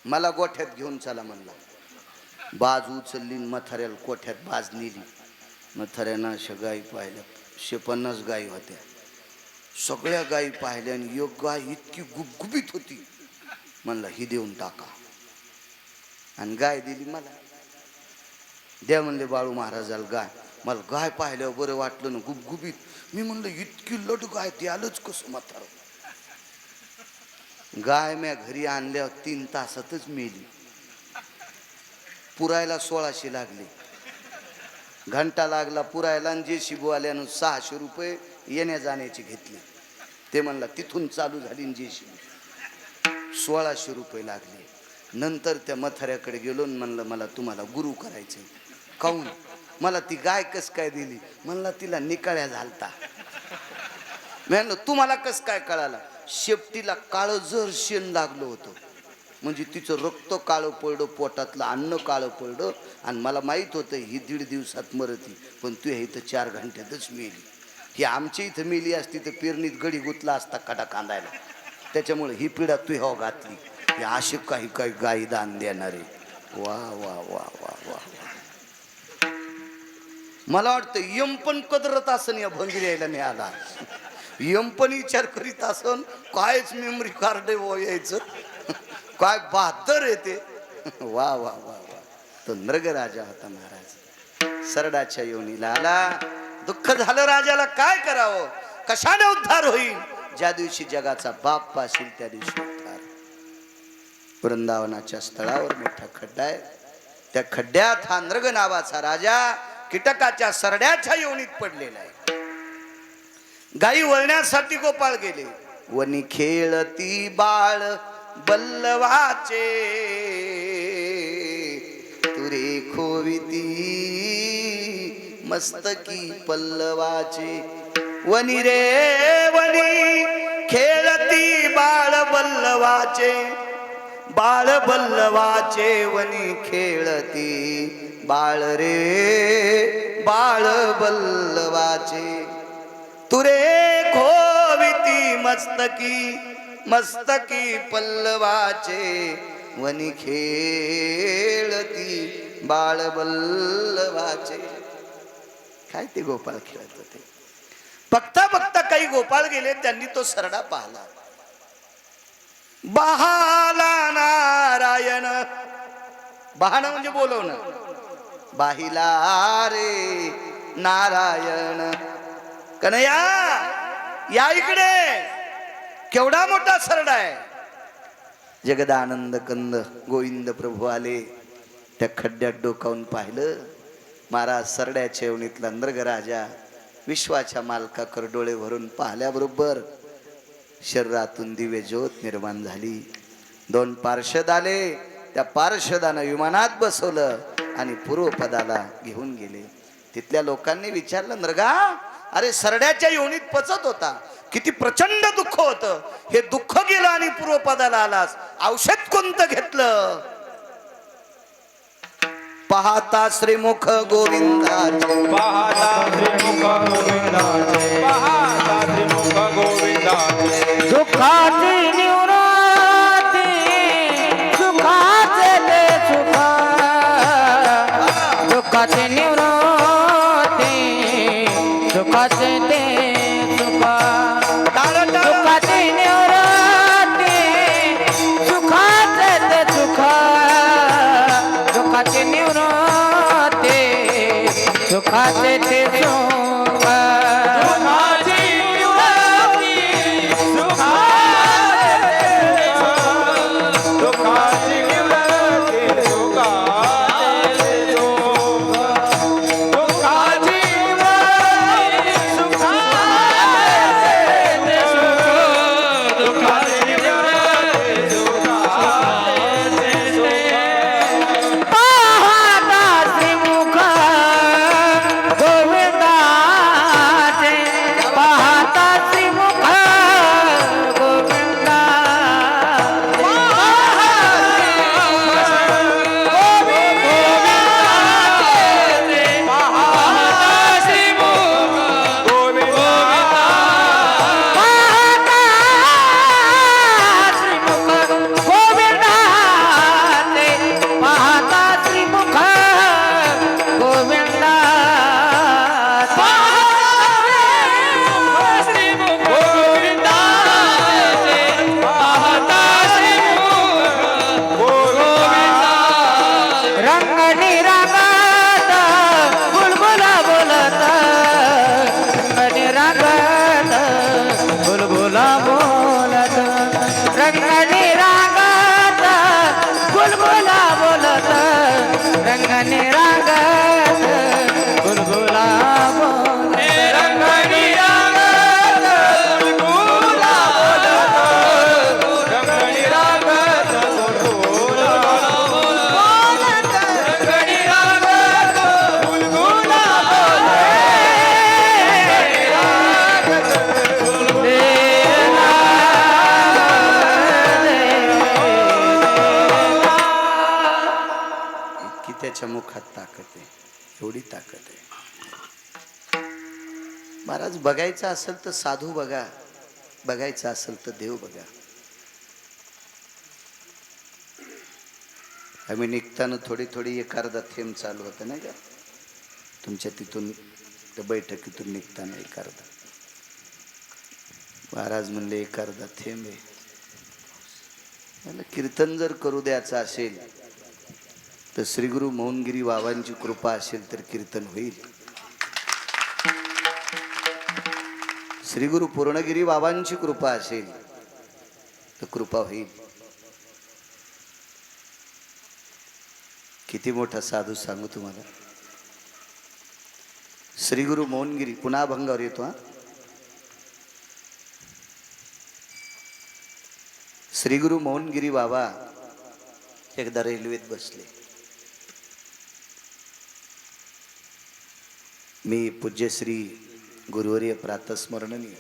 मला गोठ्यात घेऊन चला म्हणला. बाज उचलली, म्हाताऱ्याला कोठ्यात बाज नेली. म्हाताऱ्यानं अशा गायी पाहिल्या, 150 गायी होत्या. सगळ्या गायी पाहिल्या आणि एक गाय इतकी गुबगुबीत होती. म्हणला ही देऊन टाका. आणि गाय दिली मला. द्या म्हणले बाळू महाराजाला गाय. मला गाय पाहिल्यावर बरं वाटलं ना, गुबगुबीत. मी म्हणलं इतकी लट गाय द्यालच कसं म्हातारं. गाय म्या घरी आणल्यावर 3 तासातच मेली. पुरायला 1600 लागले. घंटा लागला पुरायला. आणि JCB वाल्यानं 600 रुपये येण्या जाण्याचे घेतले. ते म्हणला तिथून चालू झाली JCB. 1600 रुपये लागले. नंतर त्या म्हाताऱ्याकडे गेलो आणि म्हणलं मला तुम्हाला गुरु करायचंय. काऊन? मला ती गाय कस काय दिली? म्हणला तिला निकाळ्या झालता. म्हणलं तुम्हाला कस काय कळाला? शेपटीला काळं जर शेण लागलं होतं, म्हणजे तिचं रक्त काळं पडलं, पोटातलं अन्न काळं पडलं. आणि मला माहित होतं ही 1.5 दिवसात मरती, पण तू हे इथं 4 घंट्यातच मेली. ही आमच्या इथं मेली असती तर पेरणीत गडी गुतला असता कडा कांदायला. त्याच्यामुळे ही पिढा तू हो घातली. हे असे काही काही गाई दान देणारे. वा वा वा वा वा. मला वाटतं यम पण कदरत असन या भंगिऱ्याला नाही आला. यम पण विचार करीत असन कायच मेमरी कार्ड यायचं, काय बहादर येते. वा वा वा वा. तो नृगराजा होता महाराज. सरडाच्या योनीला आला. दुःख झालं राजाला, काय करावं, कशाने उद्धार होईल? ज्या दिवशी जगाचा बाप पाशील त्या दिवशी उद्धार. वृंदावनाच्या स्थळावर मोठा खड्डा आहे. त्या खड्ड्यात हा नृग नावाचा राजा कीटकाच्या सरड्याच्या योनीत पडलेला आहे. गायी वळण्यासाठी गोपाळ गेले. वनी खेळती बाळ बल्लवाचे, तुरे खोविती मस्तकी पल्लवाचे. वनी रे वनी खेळती बाळ बल्लवाचे, बाळ बल्लवाचे. वनी खेळती बाळ रे बाळ बल्लवाचे. तुरे खोविती मस्तकी मस्तकी पल्लवाचे. वनी खेळती बाळ बल्लवाचे. काय ते गोपाळ खेळत होते. बघता बघता काही गोपाळ गेले. त्यांनी तो सरडा पाहला. बहाला नारायण. बहाणं म्हणजे बोलवणं. बाहिला रे नारायण. कन्हैया या इकडे. केवढा मोठा सरडा आहे. जगदानंद कंद गोविंद प्रभू आले. त्या खड्ड्यात डोकावून पाहिलं. महाराज सरड्याच्या येवणीतला नृगराजा विश्वाच्या मालकाकर डोळे भरून पाहिल्याबरोबर शरीरातून दिव्य ज्योत निर्माण झाली. 2 पार्षद आले. त्या पार्षदानं विमानात बसवलं आणि पूर्वपदाला घेऊन गेले. तिथल्या लोकांनी विचारलं, नृगा अरे सरड्याच्या योनीत पचत होता, किती प्रचंड दुःख होतं, हे दुःख गेलं आणि पूर्वपदाला आलास, औषध कोणतं घेतलं? पाहता श्रीमुख गोविंदाचे, पाहता श्रीमुख गोविंदाचे, पाहता श्रीमुख गोविंदाचे. दुःखाची निवृत्ती, सुखाचे ते सुख, दुःखाची निवृत्ती, सुखाचे ते सुख, दुःखाची निवृत्ती, सुखाचे ते सुख, दुःखाची निवृत्ती, सुखाचे ते सुख, दुःखाची निवृत्ती, सुखाचे ते सुख, दुःखाची निवृत्ती, सुखाचे ते सुख. रंगणी रागत गुलगुला बोलत रंगणी रागत गुलगुला बोलत रंगणी रागत गुलगुला बोलत रंगणी रागत गुलगुला की त्याच्या मुखात ताकद आहे, एवढी ताकद आहे. महाराज बघायचं असेल तर साधू बघा, बघायचं असेल तर देव बघा. आम्ही निघताना थोडी थोडी एक अर्धा थेंब चालू होता नाही का तुमच्या तिथून त्या बैठकीतून निघताना एक अर्धा. महाराज म्हणले एक अर्धा थेंब आहे. मला कीर्तन जर करू द्यायचं असेल तर श्री गुरु मौनगिरी बाबांची कृपा असेल तर कीर्तन होईल. श्री गुरु पूर्णगिरी बाबांची कृपा असेल तर कृपा होईल. किती मोठा साधू सांगू तुम्हाला. श्री गुरु मौनगिरी पुन्हा अभंगावर येतो. श्री गुरु मौनगिरी बाबा एकदा रेल्वेत बसले. मी पूज्यश्री गुरुवर्य प्रातस्मरणीय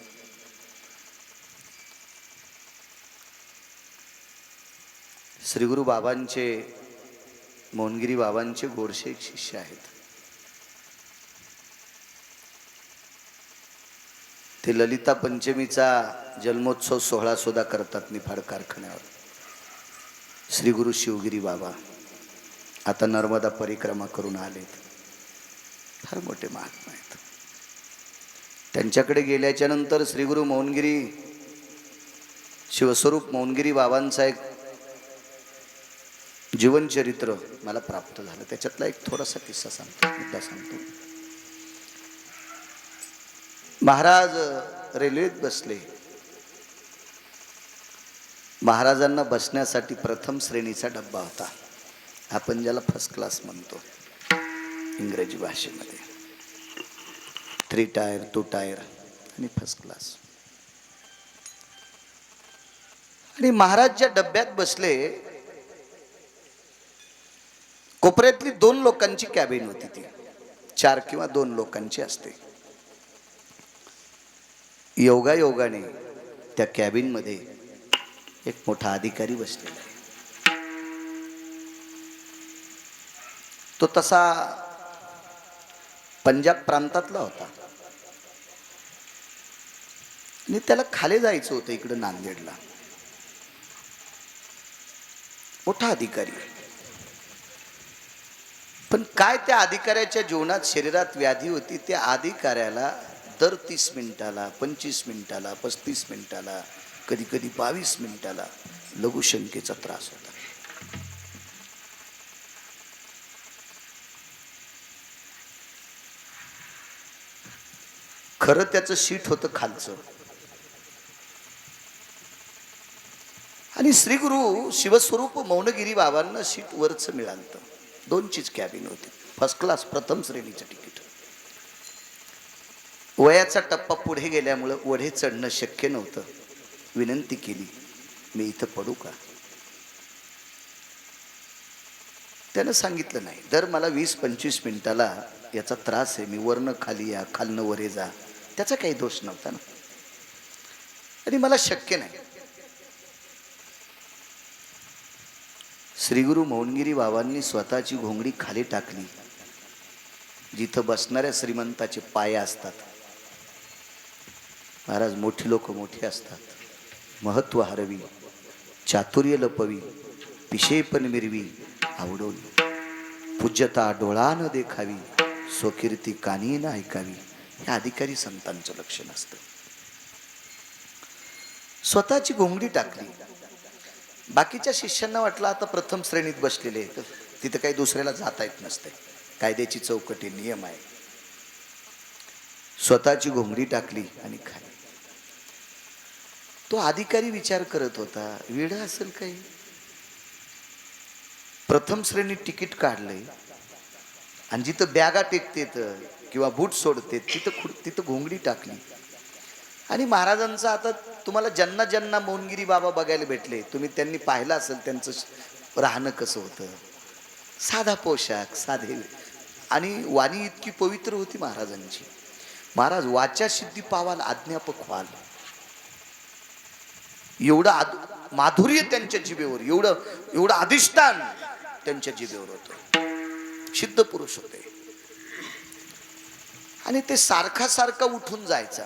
श्री गुरु बाबांचे मौनगिरी बाबांचे गोडसे एक शिष्य आहेत. ते ललिता पंचमीचा जन्मोत्सव सोहळा सुद्धा करतात निफाड कारखान्यावर. श्री गुरु शिवगिरी बाबा आता नर्मदा परिक्रमा करून आलेत. फार मोठे महात्मा आहेत. त्यांच्याकडे गेल्याच्या नंतर श्री गुरु मौनगिरी शिवस्वरूप मौनगिरी बाबांचा एक जीवनचरित्र मला प्राप्त झालं. त्याच्यातला एक थोडासा किस्सा सांगतो, मुद्दा सांगतो. महाराज रेल्वेत बसले. महाराजांना बसण्यासाठी प्रथम श्रेणीचा डब्बा होता. आपण ज्याला फर्स्ट क्लास म्हणतो इंग्रजी भाषेमध्ये. 3 टायर 2 टायर आणि फर्स्ट क्लास. आणि महाराज ज्या डब्यात बसले कोपऱ्यातली 2 लोकांची कॅबिन होती. ती 4 किंवा 2 लोकांची असते. योगायोगाने त्या कॅबिन मध्ये एक मोठा अधिकारी बसलेला आहे. तो तसा पंजाब प्रांतातला होता आणि त्याला खाली जायचं होतं इकडं नांदेडला. मोठा अधिकारी. पण काय त्या अधिकाऱ्याच्या जीवनात शरीरात व्याधी होती. त्या अधिकाऱ्याला दर 30 मिनिटाला 25 मिनिटाला 35 मिनिटाला कधी कधी 22 मिनिटाला लघुशंकेचा त्रास होता. खरं त्याचं सीट होतं खालचं. आणि श्री गुरु शिवस्वरूप मौनगिरी बाबांना सीट वरच मिळालं. 2चीच कॅबिन होती. फर्स्ट क्लास प्रथम श्रेणीचं तिकीट. वयाचा टप्पा पुढे गेल्यामुळं ओढे चढणं शक्य नव्हतं. विनंती केली, मी इथं पडू का? त्यानं सांगितलं नाही. दर मला 20-25 मिनिटाला याचा त्रास आहे. मी वरनं खाली या खालनं वरे जा. त्याचा काही दोष नव्हता ना. आणि मला शक्य नाही. श्री गुरु मौनगिरी बाबांनी स्वतःची घोंगडी खाली टाकली. जिथं बसणाऱ्या श्रीमंताचे पाय असतात. महाराज मोठी लोक मोठी असतात. महत्व हरवी, चातुर्य लपवी, पिशेपण मिरवी आवडवली, पूज्यता डोळानं देखावी, स्वकीर्ती कानीनं ऐकावी. हे अधिकारी संतांचं लक्षण असतं. स्वतःची घोंगडी टाकली. बाकीच्या शिष्यांना वाटलं आता प्रथम श्रेणीत बसलेले तिथं काही दुसऱ्याला जाता येत नसते. कायद्याची चौकटी नियम आहे. स्वतःची घोंगडी टाकली आणि खाली. तो अधिकारी विचार करत होता, वेळ असेल काही. प्रथम श्रेणी तिकीट काढलंय आणि जिथं बॅगा टेकतेत किंवा बूट सोडते तिथं घोंगडी टाकली. आणि महाराजांचं आता तुम्हाला ज्यांना ज्यांना मौनगिरी बाबा बघायला भेटले, तुम्ही त्यांनी पाहिलं असेल त्यांचं राहणं कसं होतं. साधा पोशाख, साधे, आणि वाणी इतकी पवित्र होती महाराजांची. महाराज वाचा सिद्धी पावाल आज्ञापक व्हाल, एवढं माधुर्य त्यांच्या जिभेवर, एवढं अधिष्ठान त्यांच्या जिभेवर होतं. सिद्ध पुरुष होते. आणि ते सारखा उठून जायचा.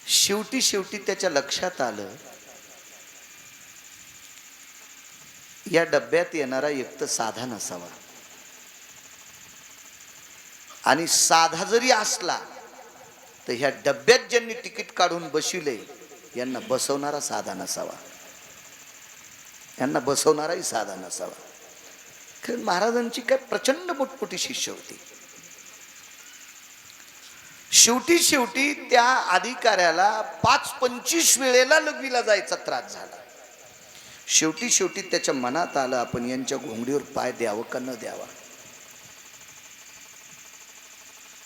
शेवटी त्याच्या लक्षात आलं, या डब्यात येणारा एक तर साधा नसावा, आणि साधा जरी असला तर ह्या डब्यात ज्यांनी तिकीट काढून बशिले यांना बसवणारा साधा नसावा, यांना बसवणाराही साधा नसावा. कारण महाराजांची काय प्रचंड मोठमोठी शिष्य होती. शेवटी त्या अधिकाऱ्याला 5-25 वेळेला लघवीला जायचा त्रास झाला. शेवटी त्याच्या मनात आलं, आपण यांच्या घोंगडीवर पाय द्यावं का न द्यावा.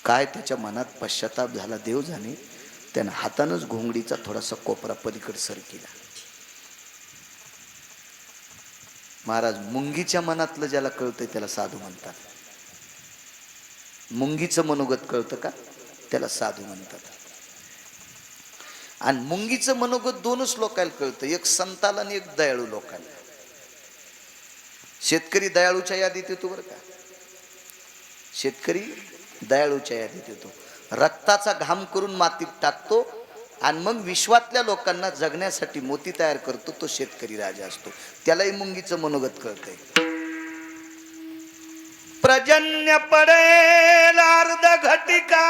काय त्याच्या मनात पश्चाताप झाला देव जाणे. त्यानं हातानंच घोंगडीचा थोडासा कोपरा पलीकडे सर केला. महाराज, मुंगीच्या मनातलं ज्याला कळतंय त्याला साधू म्हणतात. मुंगीचं मनोगत कळतं का, त्याला साधू म्हणतात. आणि मुंगीचं मनोगत दोनच लोकांना कळतं, एक संताला आणि एक दयाळू लोकांना. शेतकरी दयाळूच्या यादीत येतो बरं का, शेतकरी दयाळूच्या यादीत येतो. रक्ताचा घाम करून मातीत टाकतो आणि मग विश्वातल्या लोकांना जगण्यासाठी मोती तयार करतो, तो शेतकरी राजा असतो. त्यालाही मुंगीचं मनोगत कळतंय. प्रजन्य पडेल अर्ध घटिका,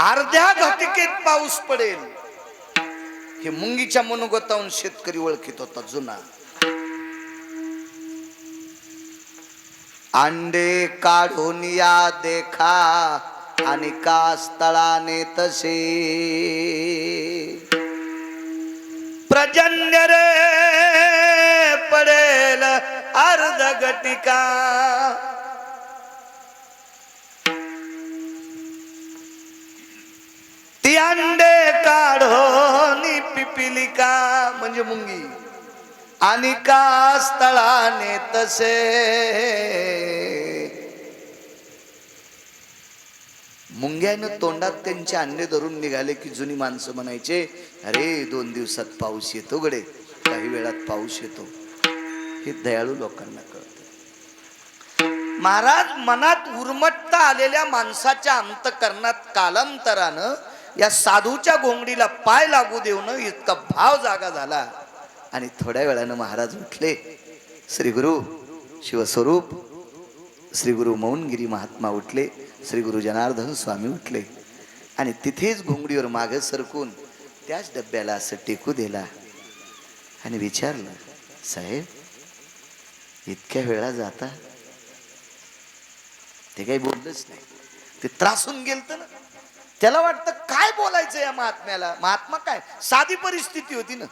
अर्ध्या घटिकेत पाऊस पडेल, हे मुंगीच्या मनोगतावरून शेतकरी ओळखीत होता जुना. अंडे काढून या देखा आणि कास्तळाने तसे, प्रजन्य रे पडेल अर्ध घटिका. ती अंडे काढून पिपिलिका म्हणजे मुंगी, आणि कास्तळाने तसे. मुंग्यानं तोंडात त्यांचे अंडे धरून निघाले की जुनी माणसं म्हणायचे, अरे 2 दिवसात पाऊस येतो गडे, काही वेळात पाऊस येतो. हे दयाळू लोकांना कळतं. महाराज, मनात उर्मटता आलेल्या माणसाच्या अंतकरणात कालांतरानं या साधूच्या घोंगडीला पाय लागू देऊन इतका भाव जागा झाला. आणि थोड्या वेळानं महाराज उठले. श्री गुरु शिवस्वरूप, श्री गुरु मौनगिरी महात्मा उठले, श्री गुरु जनार्दन स्वामी उठले आणि तिथेच घोंगडीवर मागे सरकून त्याच डब्याला असं टेकू दिला आणि विचारलं, साहेब इतक्या वेळा जाता? ते काही बोललंच नाही. ते त्रासून गेलत ना. त्याला वाटतं काय बोलायचं या महात्म्याला. महात्मा काय, साधी परिस्थिती होती ना.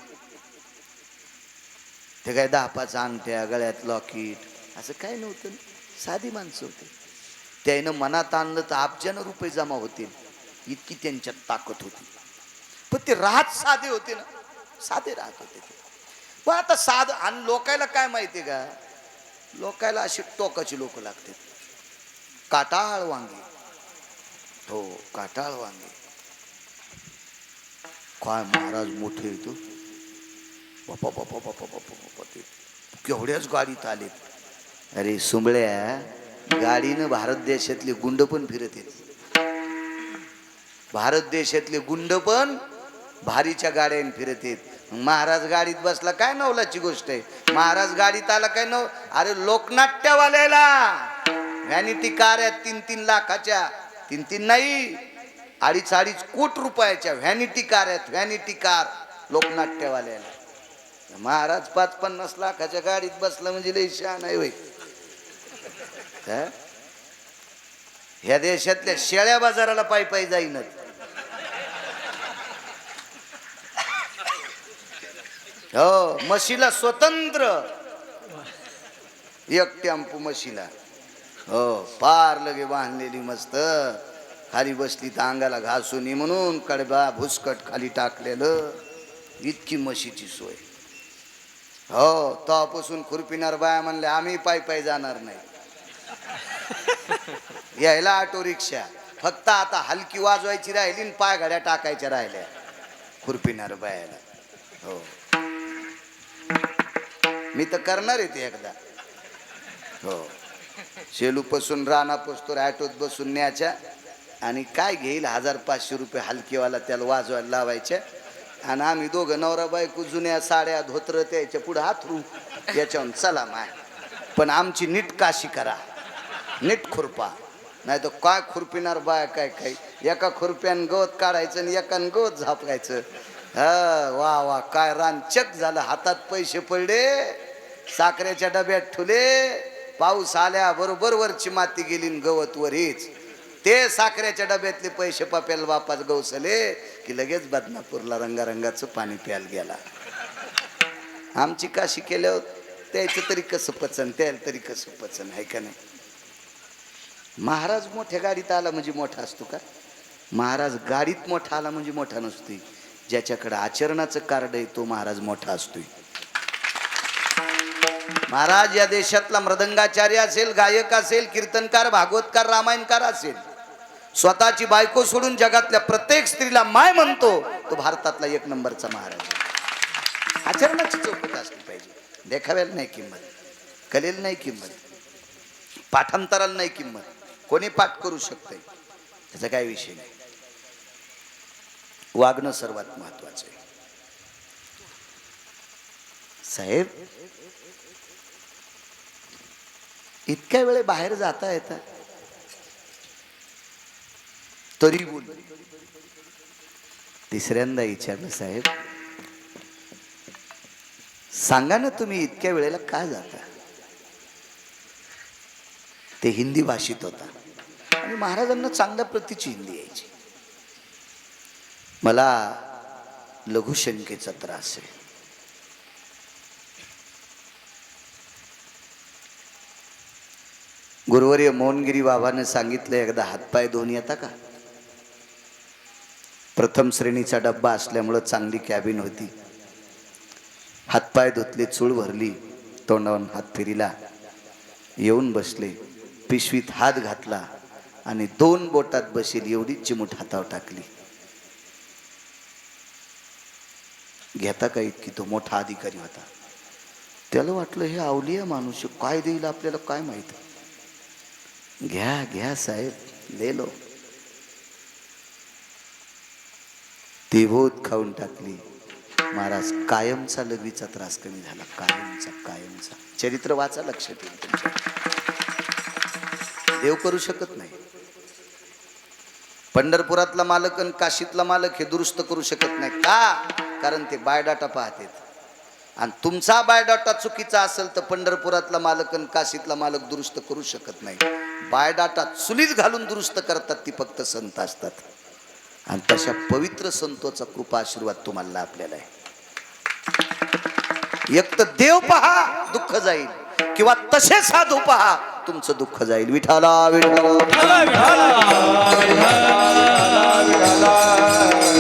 ते काय 10-5 अंगठ्या, गळ्यात लॉकेट असं काय नव्हतं. साधी माणसं होती. त्यानं मनात आणलं तर अब्जानं रुपये जमा होतील इतकी त्यांच्यात ताकद होती. पण ते राहत साधे होते ना, साधे राहत होते ते. पण आता साध, आणि लोकायला काय माहितीये का, लोकायला अशी टोकाची लोक लागते. काटाळ वांगे, हो काटाळ वांगे. काय महाराज मोठे येतो बापा बापा बापा बापा बापा, ते केवढ्याच गाडीत आलेत. अरे सुंबळ्या, गाडीनं भारत देशातले गुंड पण फिरत येत. भारत देशातले गुंड पण भारीच्या गाड्याने फिरत येत. महाराज गाडीत बसला काय नवलाची गोष्ट आहे. महाराज गाडीत आला काय नव. अरे लोकनाट्यवाल्याला व्हॅनिटी कार आहेत 3-3 लाखाच्या, 3-3 नाही 2.5 कोटी रुपयाच्या व्हॅनिटी कार आहेत. व्हॅनिटी कार लोकनाट्यवाल्याला. महाराज 5-50 लाखाच्या गाडीत बसला म्हणजे लय शहाणा आहे होय. ह्या देशातल्या शेळ्या बाजाराला पायी पायी जाईनच. हो म्हशीला स्वतंत्र एक टेम्पो म्हशीला. हो पार लगे बांधलेली मस्त, खाली बसली तर अंगाला घासून ये म्हणून कडबा भुसकट खाली टाकलेलं, इतकी म्हशीची सोय. हो तेव्हापासून खुरपिनार बाया म्हणले आम्ही पायी पायी जाणार नाही. यायला ऑटो रिक्षा, फक्त आता हलकी वाजवायची राहिली आणि पाय घड्या टाकायच्या राहिल्या खुरपिनार बायाला. हो मी तर करणार आहे ते एकदा. हो शेलूपासून रानापासून ॲटोत बसून न्यायच्या आणि काय घेईल 1500 रुपये हलकीवाला त्याला वाजवायला लावायच्या आणि आम्ही दोघं नवरा बायको जुन्या साड्या धोतर त्याच्या पुढे हातरू याच्यावर चला माय. पण आमची नीट काशी करा, नीट खुरपा, नाही तर काय खुरपिनार बाय काय काय एका खुरप्यान गवत काढायचं आणि एकान गवत झापायचं. हा वा वा काय रानचक झालं. हातात पैसे पडले, साखरेच्या डब्यात ठुले, पाऊस आल्या बरोबर वरची माती गेली गवत वरीच. ते साखरेच्या डब्यातले पैसे पाप्याला बापाच गवसले की लगेच बदनापूरला रंगारंगाचं पाणी प्यायला गेला. आमची काशी केल्यावर त्याचं तरी कसं पचन, त्याला तरी कसं पचन आहे का नाही. महाराज मोठ्या गाडीत आला म्हणजे मोठा असतो का? महाराज गाडीत मोठा आला म्हणजे मोठा नसतोय. ज्याच्याकडे आचरणाचं कार्ड आहे तो महाराज मोठा असतोय. महाराज या देशातला मृदंगाचार्य असेल, गायक असेल, कीर्तनकार, भागवतकार, रामायणकार असेल, स्वतःची बायको सोडून जगातल्या प्रत्येक स्त्रीला माय म्हणतो, तो भारतातला 1 नंबरचा महाराज. आचरणाची चौकट असली पाहिजे. देखाव्याला नाही किंमत, कलेला नाही किंमत, पाठांतराला नाही किंमत. कोणी पाठ करू शकतंय, त्याचा काय विषय नाही. वागणं सर्वात महत्वाचं आहे. साहेब इतक्या वेळे बाहेर जाता येता तरी बोल. तिसऱ्यांदा विचारलं साहेब सांगा ना तुम्ही इतक्या वेळेला का जाता. ते हिंदी भाषित होता आणि महाराजांना चांगल्या प्रतीची हिंदी यायची. मला लघुशंकेचा त्रास आहे. गुरुवर्य मोहनगिरी बाबाने सांगितलं एकदा हातपाय धुवून येता का. प्रथम श्रेणीचा डब्बा असल्यामुळं चांगली कॅबिन होती. हातपाय धुतले, चूळ भरली, तोंडावरून हात फिरिला, येऊन बसले, पिशवीत हात घातला आणि 2 बोटात बसेल एवढी चिमूट हातावर टाकली. घेता का इतकी. तो मोठा अधिकारी होता. त्याला वाटलं हे अवलिया माणूस काय देईल आपल्याला काय माहित. घ्या घ्या साहेब, ले लो. ती भूत खाऊन टाकली. महाराज कायमचा लघवीचा त्रास कमी झाला. कायमचा कायमचा. चरित्र वाचा, लक्षात येईल तुमच्या. देव करू शकत नाही. पंढरपुरातला मालक आणि काशीतला मालक हे दुरुस्त करू शकत नाही. का? कारण ते बायोडाटा पाहतात. आणि तुमचा बायोडाटा चुकीचा असेल तर पंढरपुरातला मालक आणि काशीतला मालक दुरुस्त करू शकत नाही. बायोडाटा चुलीत घालून दुरुस्त करतात ती फक्त संत असतात. आणि तशा पवित्र संतोचा कृपा आशीर्वाद तुम्हाला लाभलेला आहे. एक तर देव पहा दुःख जाईल, किंवा तसे साधू पहा तुमचं दुःख जाईल. विठाला विठाला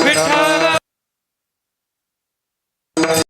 विठ्ठल